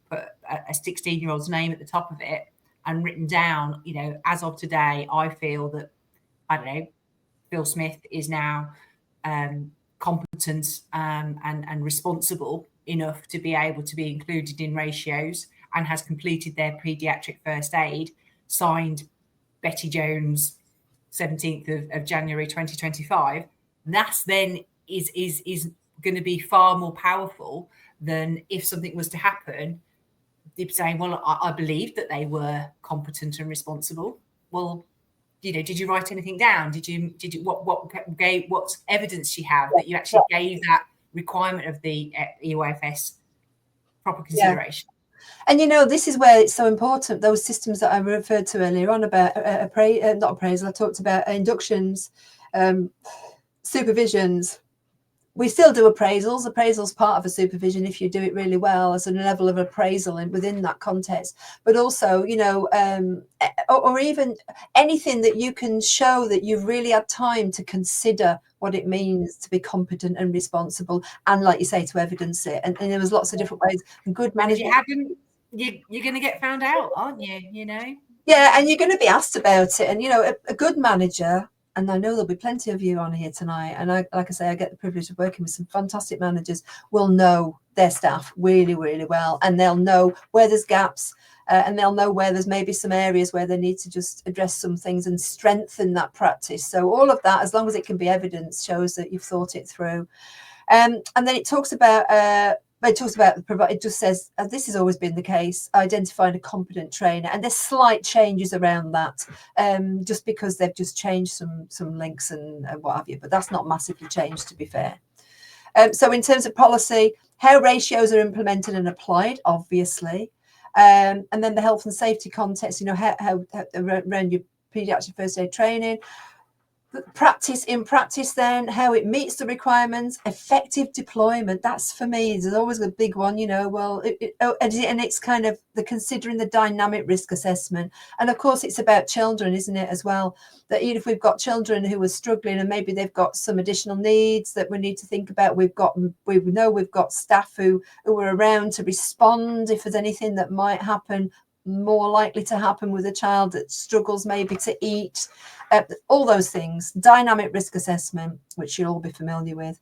put a 16-year-old's name at the top of it and written down, you know, as of today, I feel that, I don't know, Phil Smith is now competent and responsible enough to be able to be included in ratios and has completed their paediatric first aid, signed Betty Jones, 17th of January 2025. That's then is going to be far more powerful than if something was to happen, they'd be saying, well, I believe that they were competent and responsible. Well, you know, did you write anything down? Did you what evidence do you have that you actually gave that requirement of the EYFS proper consideration? And, you know, this is where it's so important, those systems that I referred to earlier on about not appraisal, I talked about inductions, supervisions. We still do appraisals. Appraisal's part of a supervision if you do it really well as a level of appraisal and within that context. But also, you know, or even anything that you can show that you've really had time to consider what it means to be competent and responsible, and like you say, to evidence it. And there was lots of different ways. And good management. If you haven't, you're going to get found out, aren't you? You know. Yeah, and you're going to be asked about it. And, you know, a good manager. And I know there'll be plenty of you on here tonight. And like I say, I get the privilege of working with some fantastic managers, will know their staff really, really well. And they'll know where there's gaps, and they'll know where there's maybe some areas where they need to just address some things and strengthen that practice. So all of that, as long as it can be evidence, shows that you've thought it through. And then it talks about it just says, this has always been the case, identifying a competent trainer, and there's slight changes around that, just because they've just changed some links and what have you, but that's not massively changed, to be fair. So in terms of policy, how ratios are implemented and applied, obviously, and then the health and safety context, you know, how around your paediatric first aid training. In practice then, how it meets the requirements, effective deployment. That's, for me, is always a big one, you know. Well, and it's kind of the considering the dynamic risk assessment. And of course, it's about children, isn't it, as well? That even if we've got children who are struggling and maybe they've got some additional needs that we need to think about, we know we've got staff who are around to respond if there's anything that might happen, more likely to happen with a child that struggles maybe to eat, all those things. Dynamic risk assessment, which you'll all be familiar with,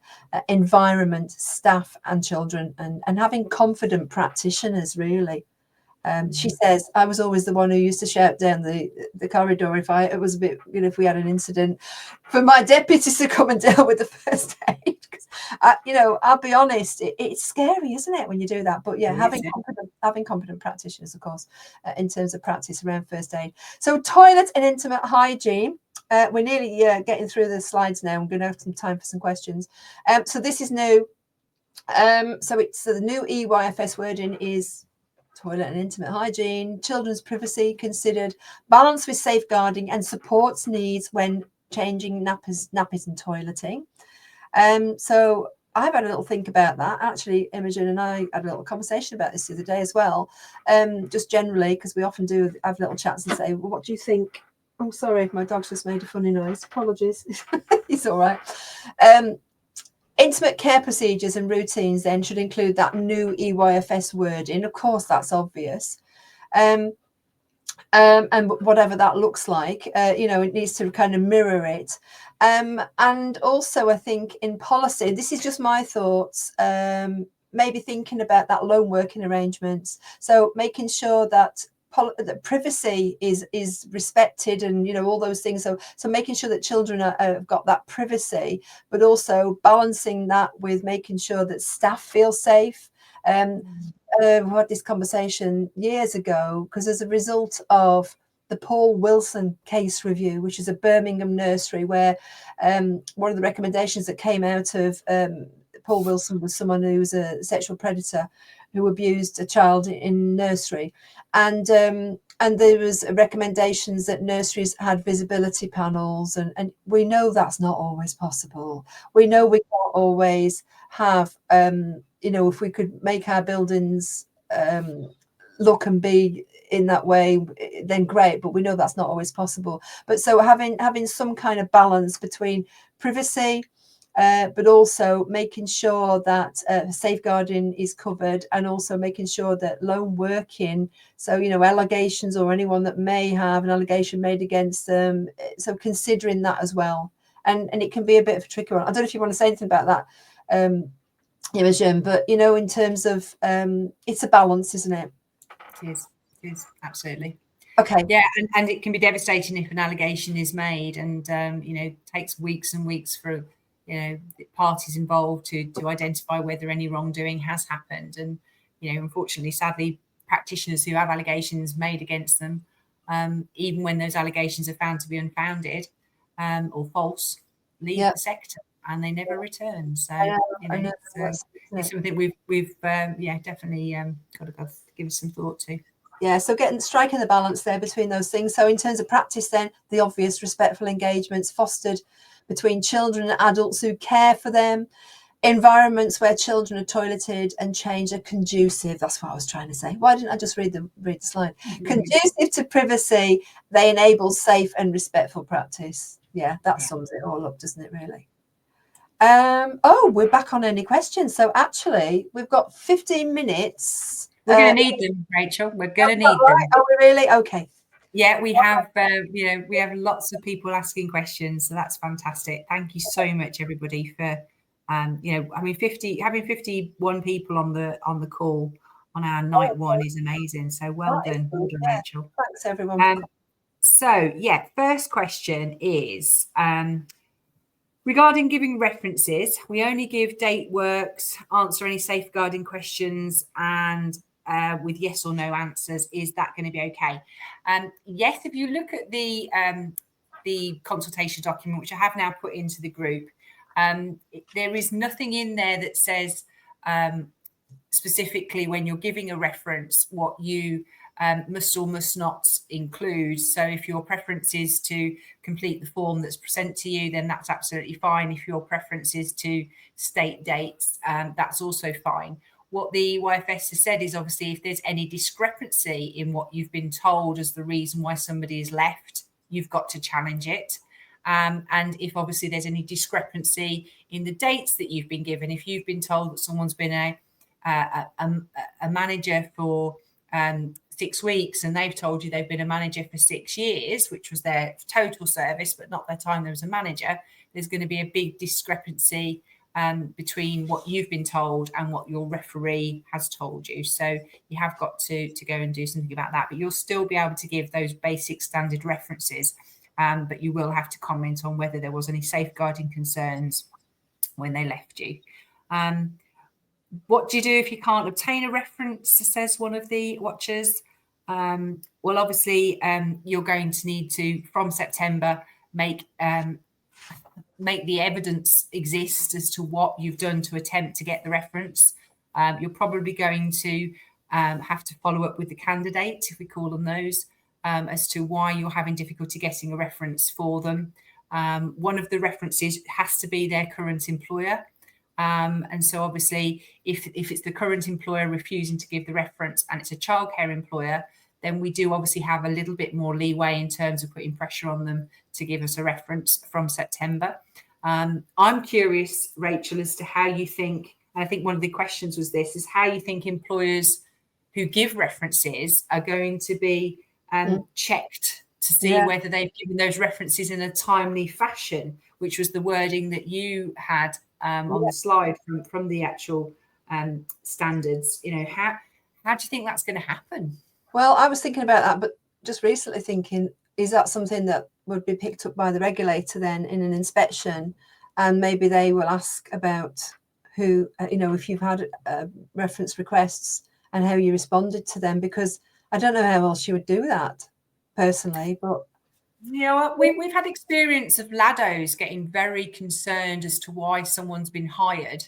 environment, staff and children, and having confident practitioners, really. She says, I was always the one who used to shout down the corridor if it was a bit, if we had an incident, for my deputies to come and deal with the first aid. Because, I'll be honest, it's scary, isn't it, when you do that? But yeah, having competent practitioners, of course, in terms of practice around first aid. So toilet and intimate hygiene. We're nearly getting through the slides now. I'm going to have some time for some questions. So this is new. So the new EYFS wording is toilet and intimate hygiene, children's privacy considered, balance with safeguarding and supports needs when changing nappies and toileting. So I've had a little think about that. Actually, Imogen and I had a little conversation about this the other day as well, just generally, because we often do have little chats and say, well, what do you think? Oh, sorry, my dog's just made a funny noise. Apologies. It's all right. Intimate care procedures and routines then should include that new EYFS wording. Of course, that's obvious. And whatever that looks like, it needs to kind of mirror it. And also, I think in policy, this is just my thoughts, maybe thinking about that lone working arrangements. So making sure that privacy is respected, and all those things. So making sure that children have got that privacy, but also balancing that with making sure that staff feel safe. We had this conversation years ago because as a result of the Paul Wilson case review, which is a Birmingham nursery, where one of the recommendations that came out of Paul Wilson was someone who was a sexual predator who abused a child in nursery, and there was recommendations that nurseries had visibility panels, and we know that's not always possible. We know we can't always have if we could make our buildings look and be in that way, then great, but we know that's not always possible. But so having some kind of balance between privacy, but also making sure that safeguarding is covered, and also making sure that lone working, so allegations or anyone that may have an allegation made against them, so considering that as well. And it can be a bit of a tricky one. I don't know if you want to say anything about that, Imogen, but in terms of it's a balance, isn't it? It is absolutely. Okay. Yeah, and it can be devastating if an allegation is made, and takes weeks and weeks for parties involved to identify whether any wrongdoing has happened. And unfortunately, sadly, practitioners who have allegations made against them, even when those allegations are found to be unfounded or false, leave the sector and they never return. So it's something we've definitely got to give some thought to. Yeah, so striking the balance there between those things. So in terms of practice, then the obvious respectful engagements fostered between children and adults who care for them. Environments where children are toileted and changed are conducive. That's what I was trying to say. Why didn't I just read the slide? Mm-hmm. Conducive to privacy. They enable safe and respectful practice. Yeah, that sums it all up, doesn't it, really? We're back on any questions. So actually, we've got 15 minutes. We're going to need them, Rachel. We're going to need them. Are we really? Okay. Yeah, we have. We have lots of people asking questions, so that's fantastic. Thank you so much, everybody, for having 51 people on the call on our night one is amazing. So well done, Rachel. Thanks, everyone. So first question is regarding giving references. We only give date works, answer any safeguarding questions, and with yes or no answers. Is that going to be okay? Yes, if you look at the consultation document, which I have now put into the group, there is nothing in there that says specifically when you're giving a reference what you must or must not include. So if your preference is to complete the form that's sent to you, then that's absolutely fine. If your preference is to state dates, that's also fine. What the YFS has said is obviously if there's any discrepancy in what you've been told as the reason why somebody is left, you've got to challenge it. And if obviously there's any discrepancy in the dates that you've been given, if you've been told that someone's been a manager for 6 weeks and they've told you they've been a manager for 6 years, which was their total service, but not their time there was a manager, there's going to be a big discrepancy between what you've been told and what your referee has told you. So you have got to go and do something about that, but you'll still be able to give those basic standard references, but you will have to comment on whether there was any safeguarding concerns when they left you. What do you do if you can't obtain a reference, says one of the watchers? Well, obviously, you're going to need to, from September, make the evidence exist as to what you've done to attempt to get the reference. You're probably going to have to follow up with the candidate, if we call them those, as to why you're having difficulty getting a reference for them. One of the references has to be their current employer. And so obviously, if it's the current employer refusing to give the reference and it's a childcare employer, then we do obviously have a little bit more leeway in terms of putting pressure on them to give us a reference from September. I'm curious, Rachel, as to how you think, and I think one of the questions was this, is how you think employers who give references are going to be checked to see whether they've given those references in a timely fashion, which was the wording that you had on the slide from the actual standards. You know, how do you think that's going to happen? Well, I was thinking about that, but just recently thinking, is that something that would be picked up by the regulator then in an inspection? And maybe they will ask about who, you know, if you've had reference requests and how you responded to them, because I don't know how else you would do that personally, but you know, we've had experience of LADOs getting very concerned as to why someone's been hired,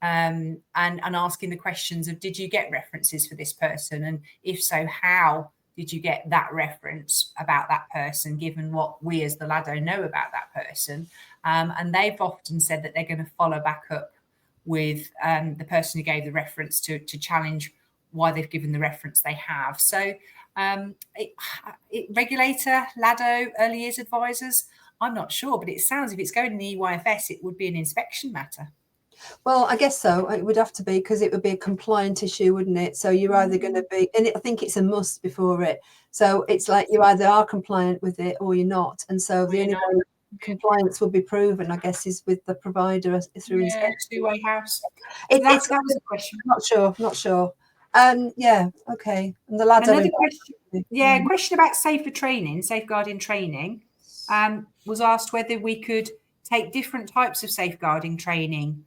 and asking the questions of, did you get references for this person? And if so, how did you get that reference about that person, given what we as the LADO know about that person? And they've often said that they're going to follow back up with the person who gave the reference to challenge why they've given the reference they have. So regulator, LADO, early years advisors, I'm not sure, but it sounds, if it's going in the EYFS, it would be an inspection matter. Well, I guess so. It would have to be, because it would be a compliant issue, wouldn't it? So you're either going to be, and I think it's a must before it. So it's like you either are compliant with it or you're not. And so the only way compliance will be proven, I guess, is with the provider through inspection. Two-way house. That was a question. Not sure. Yeah, okay. And the lads. Another question. Question about safeguarding training. Was asked whether we could take different types of safeguarding training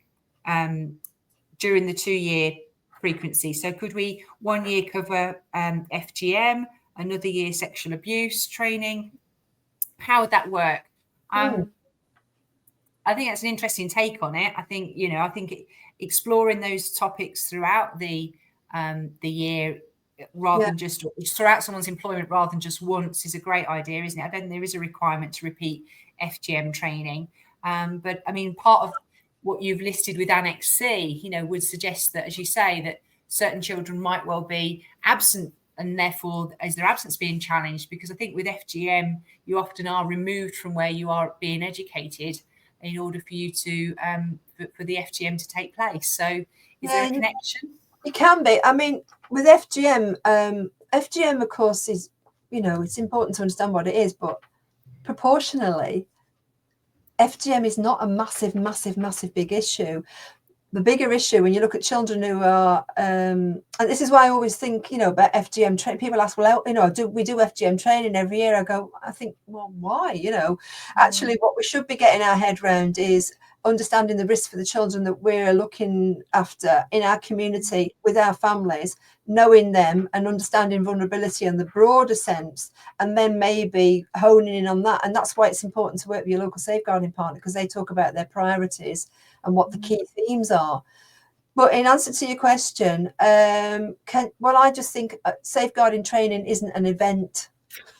during the 2-year frequency. So could we 1 year cover FGM, another year sexual abuse training? How would that work? I think that's an interesting take on it. I think, you know, exploring those topics throughout the year, rather than just throughout someone's employment, rather than just once, is a great idea, isn't it? I don't think there is a requirement to repeat FGM training. But I mean, part of what you've listed with Annex C, you know, would suggest that, as you say, that certain children might well be absent, and therefore is their absence being challenged? Because I think with FGM, you often are removed from where you are being educated in order for you to for the FGM to take place. So is there a connection? It can be. I mean, with FGM, FGM, of course, is, you know, it's important to understand what it is, but proportionally, FGM is not a massive big issue. The bigger issue, when you look at children who are, and this is why I always think, you know, about FGM training. People ask, well, you know, do we do FGM training every year? I think, well, why? You know, actually, what we should be getting our head around is understanding the risks for the children that we're looking after in our community with our families, knowing them and understanding vulnerability in the broader sense, and then maybe honing in on that. And that's why it's important to work with your local safeguarding partner, because they talk about their priorities and what the key themes are. But in answer to your question, I just think safeguarding training isn't an event.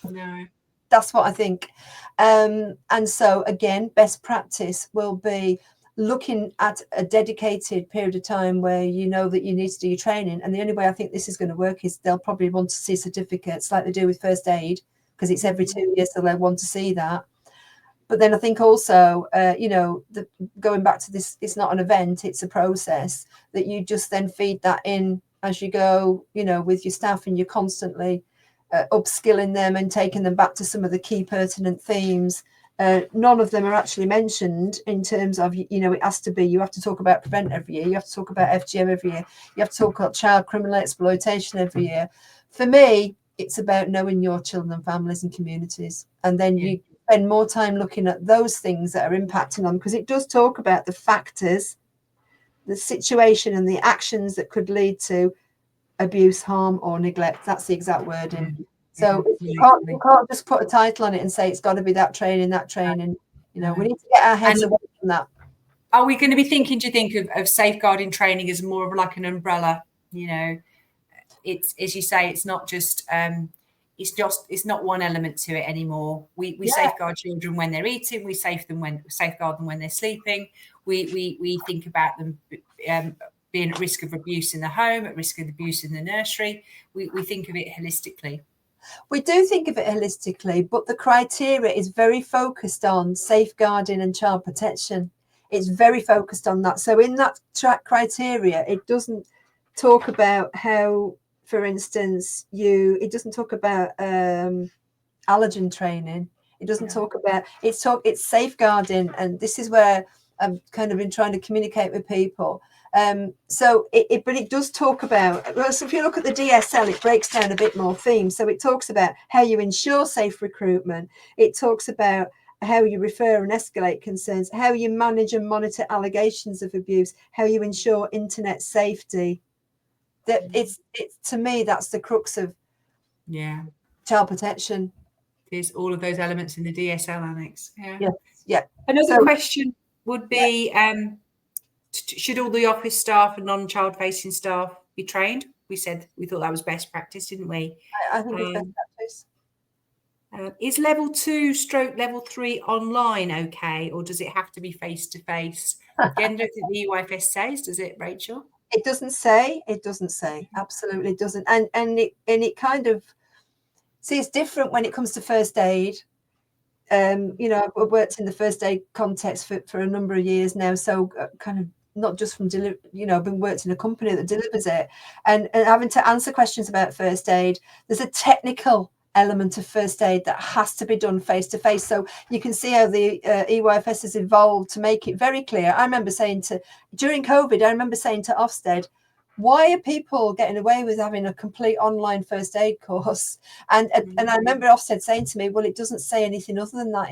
No. That's what I think. And so, again, best practice will be looking at a dedicated period of time where you know that you need to do your training. And the only way I think this is going to work is they'll probably want to see certificates like they do with first aid, because it's every 2 years, so they'll want to see that. But then I think also, you know, going back to this, it's not an event, it's a process that you just then feed that in as you go, you know, with your staff, and you're constantly upskilling them and taking them back to some of the key pertinent themes none of them are actually mentioned in terms of, you know, it has to be, you have to talk about prevent every year, you have to talk about FGM every year, you have to talk about child criminal exploitation every year. For me, it's about knowing your children and families and communities, and then you spend more time looking at those things that are impacting on, because it does talk about the factors, the situation and the actions that could lead to abuse, harm or neglect. That's the exact wording. So you can't just put a title on it and say it's got to be that training. You know, we need to get our heads away from that. Are we going to be thinking, do you think, of safeguarding training as more of like an umbrella? You know, it's, as you say, it's not just it's not one element to it anymore. We safeguard children when they're eating, we safeguard them when they're sleeping. We think about them being at risk of abuse in the home, at risk of abuse in the nursery. We think of it holistically. We do think of it holistically, but the criteria is very focused on safeguarding and child protection. It's very focused on that. So in that criteria, it doesn't talk about how, for instance, it doesn't talk about allergen training. It doesn't talk about, it's safeguarding. And this is where I've kind of been trying to communicate with people. But it does talk about, well, so if you look at the DSL, it breaks down a bit more themes. So it talks about how you ensure safe recruitment. It talks about how you refer and escalate concerns, how you manage and monitor allegations of abuse, how you ensure internet safety. That it's to me, that's the crux of child protection. There's all of those elements in the DSL annex. Yeah. Another question would be, should all the office staff and non-child facing staff be trained? We said we thought that was best practice, didn't we? I think it's best practice. Is level 2/level 3 online okay, or does it have to be face to face? Again, I don't think the EYFS says, does it, Rachel? It doesn't say. Absolutely doesn't. And it kind of, see, it's different when it comes to first aid. You know, I've worked in the first aid context for a number of years now, so kind of not just from I've been worked in a company that delivers it, and having to answer questions about first aid. There's a technical element of first aid that has to be done face to face. So you can see how the EYFS has evolved to make it very clear. I remember saying during COVID, to Ofsted, why are people getting away with having a complete online first aid course? And I remember Ofsted saying to me, well, it doesn't say anything other than that.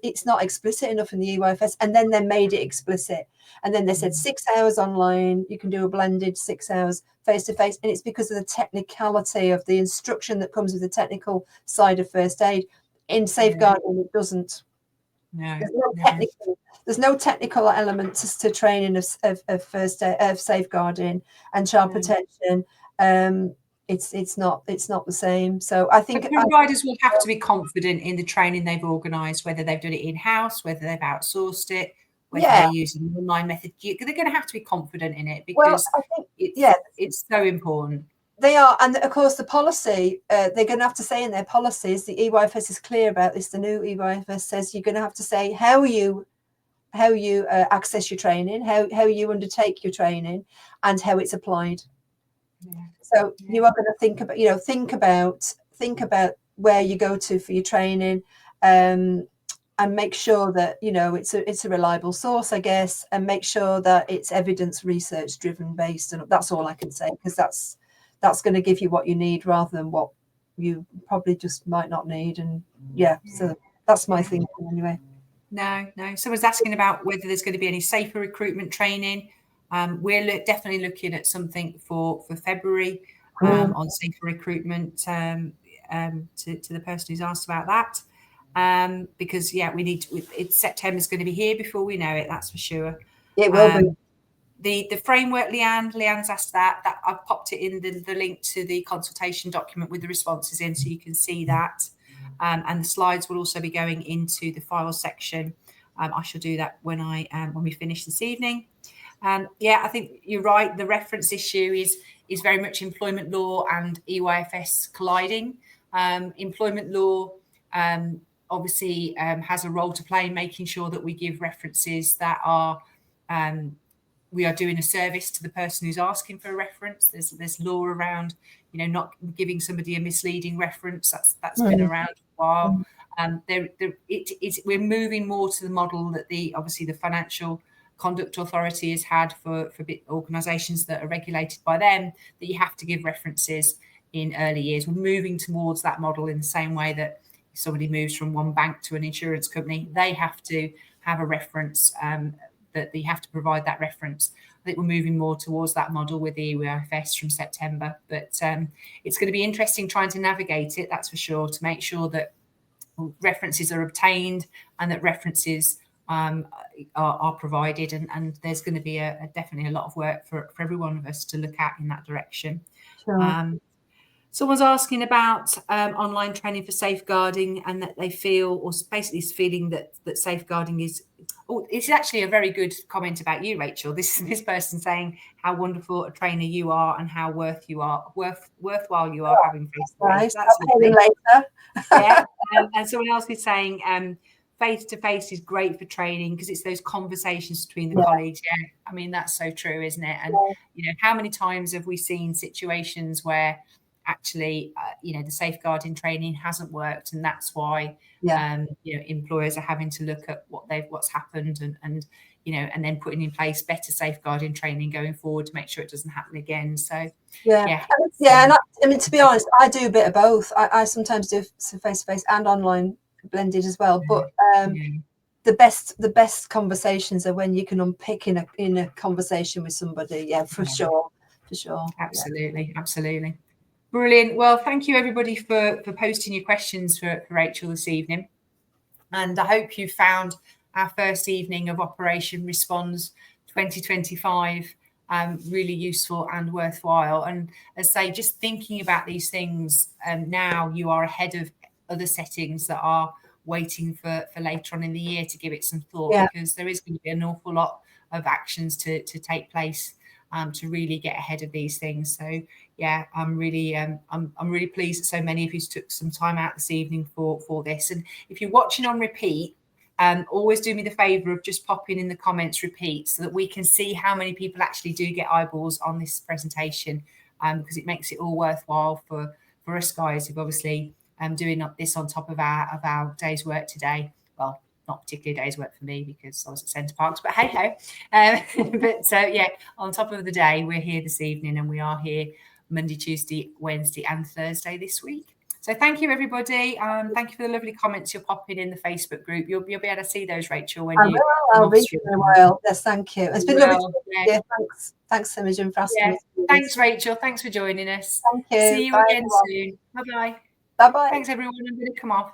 It's not explicit enough in the EYFS. And then they made it explicit. And then they said 6 hours online, you can do a blended 6 hours face to face. And it's because of the technicality of the instruction that comes with the technical side of first aid. In safeguarding, it doesn't. There's no technical elements to training of first aid, of safeguarding and child protection. It's not the same. So I think providers will have to be confident in the training they've organised, whether they've done it in-house, whether they've outsourced it, whether they're using an online method. They're going to have to be confident in it, because I think, it's so important. They are, and of course the policy, they're going to have to say in their policies, the EYFS is clear about this. The new EYFS says you're going to have to say how you access your training, how you undertake your training, and how it's applied. So you are going to think about where you go to for your training, and make sure that it's a reliable source, I guess, and make sure that it's evidence research driven based. And that's all I can say, because that's going to give you what you need rather than what you probably just might not need. And so that's my thinking anyway. No. Someone's asking about whether there's going to be any safer recruitment training. We're definitely looking at something for February on safer recruitment to the person who's asked about that. Because we need to, September's going to be here before we know it, that's for sure. It will be. The framework, Leanne's asked that I've popped it in the link to the consultation document with the responses in, so you can see that. And the slides will also be going into the file section. I shall do that when we finish this evening. I think you're right. The reference issue is very much employment law and EYFS colliding. Employment law obviously has a role to play in making sure that we give references that are we are doing a service to the person who's asking for a reference. There's law around, not giving somebody a misleading reference. That's been around for a while. We're moving more to the model that obviously the Financial Conduct Authority has had for organisations that are regulated by them, that you have to give references in early years. We're moving towards that model in the same way that if somebody moves from one bank to an insurance company, they have to have a reference, that they have to provide that reference. I think we're moving more towards that model with the EYFS from September, but it's going to be interesting trying to navigate it, that's for sure, to make sure that references are obtained and that references are provided, and there's going to be definitely a lot of work for every one of us to look at in that direction. Sure. Someone's asking about online training for safeguarding, and that they feel, or basically is feeling that safeguarding is. Oh, it's actually a very good comment about you, Rachel. This person saying how wonderful a trainer you are and how worthwhile you are having face-to-face. That's later. Yeah, and someone else is saying face-to-face is great for training because it's those conversations between the colleagues. Yeah, I mean, that's so true, isn't it? And you know, how many times have we seen situations where actually you know, the safeguarding training hasn't worked, and that's why you know, employers are having to look at what's happened and you know, and then putting in place better safeguarding training going forward to make sure it doesn't happen again. So and I mean, to be honest, I do a bit of both. I sometimes do face-to-face and online blended as well, but the best conversations are when you can unpick in a conversation with somebody. For sure. Absolutely. Brilliant. Well, thank you everybody for posting your questions for Rachel this evening, and I hope you found our first evening of Operation Responds 2025 really useful and worthwhile. And as I say, just thinking about these things, now you are ahead of other settings that are waiting for later on in the year to give it some thought, because there is going to be an awful lot of actions to take place to really get ahead of these things. So yeah, I'm really pleased that so many of you took some time out this evening for this. And if you're watching on repeat, always do me the favor of just popping in the comments repeat, so that we can see how many people actually do get eyeballs on this presentation, because it makes it all worthwhile for us guys who've obviously doing this on top of our day's work today. Well, not particularly a day's work for me because I was at Center Parcs, but hey ho. But yeah, on top of the day, we're here this evening, and we are here Monday, Tuesday, Wednesday and Thursday this week. So thank you, everybody. Thank you for the lovely comments you're popping in the Facebook group. You'll be able to see those, Rachel, when you. I'll read them in a while. Yes, thank you. It's been lovely. Thanks, Imogen, for asking me. Thanks, Rachel. Thanks for joining us. Thank you. See you again soon. Bye-bye. Bye-bye. Thanks, everyone. I'm going to come off.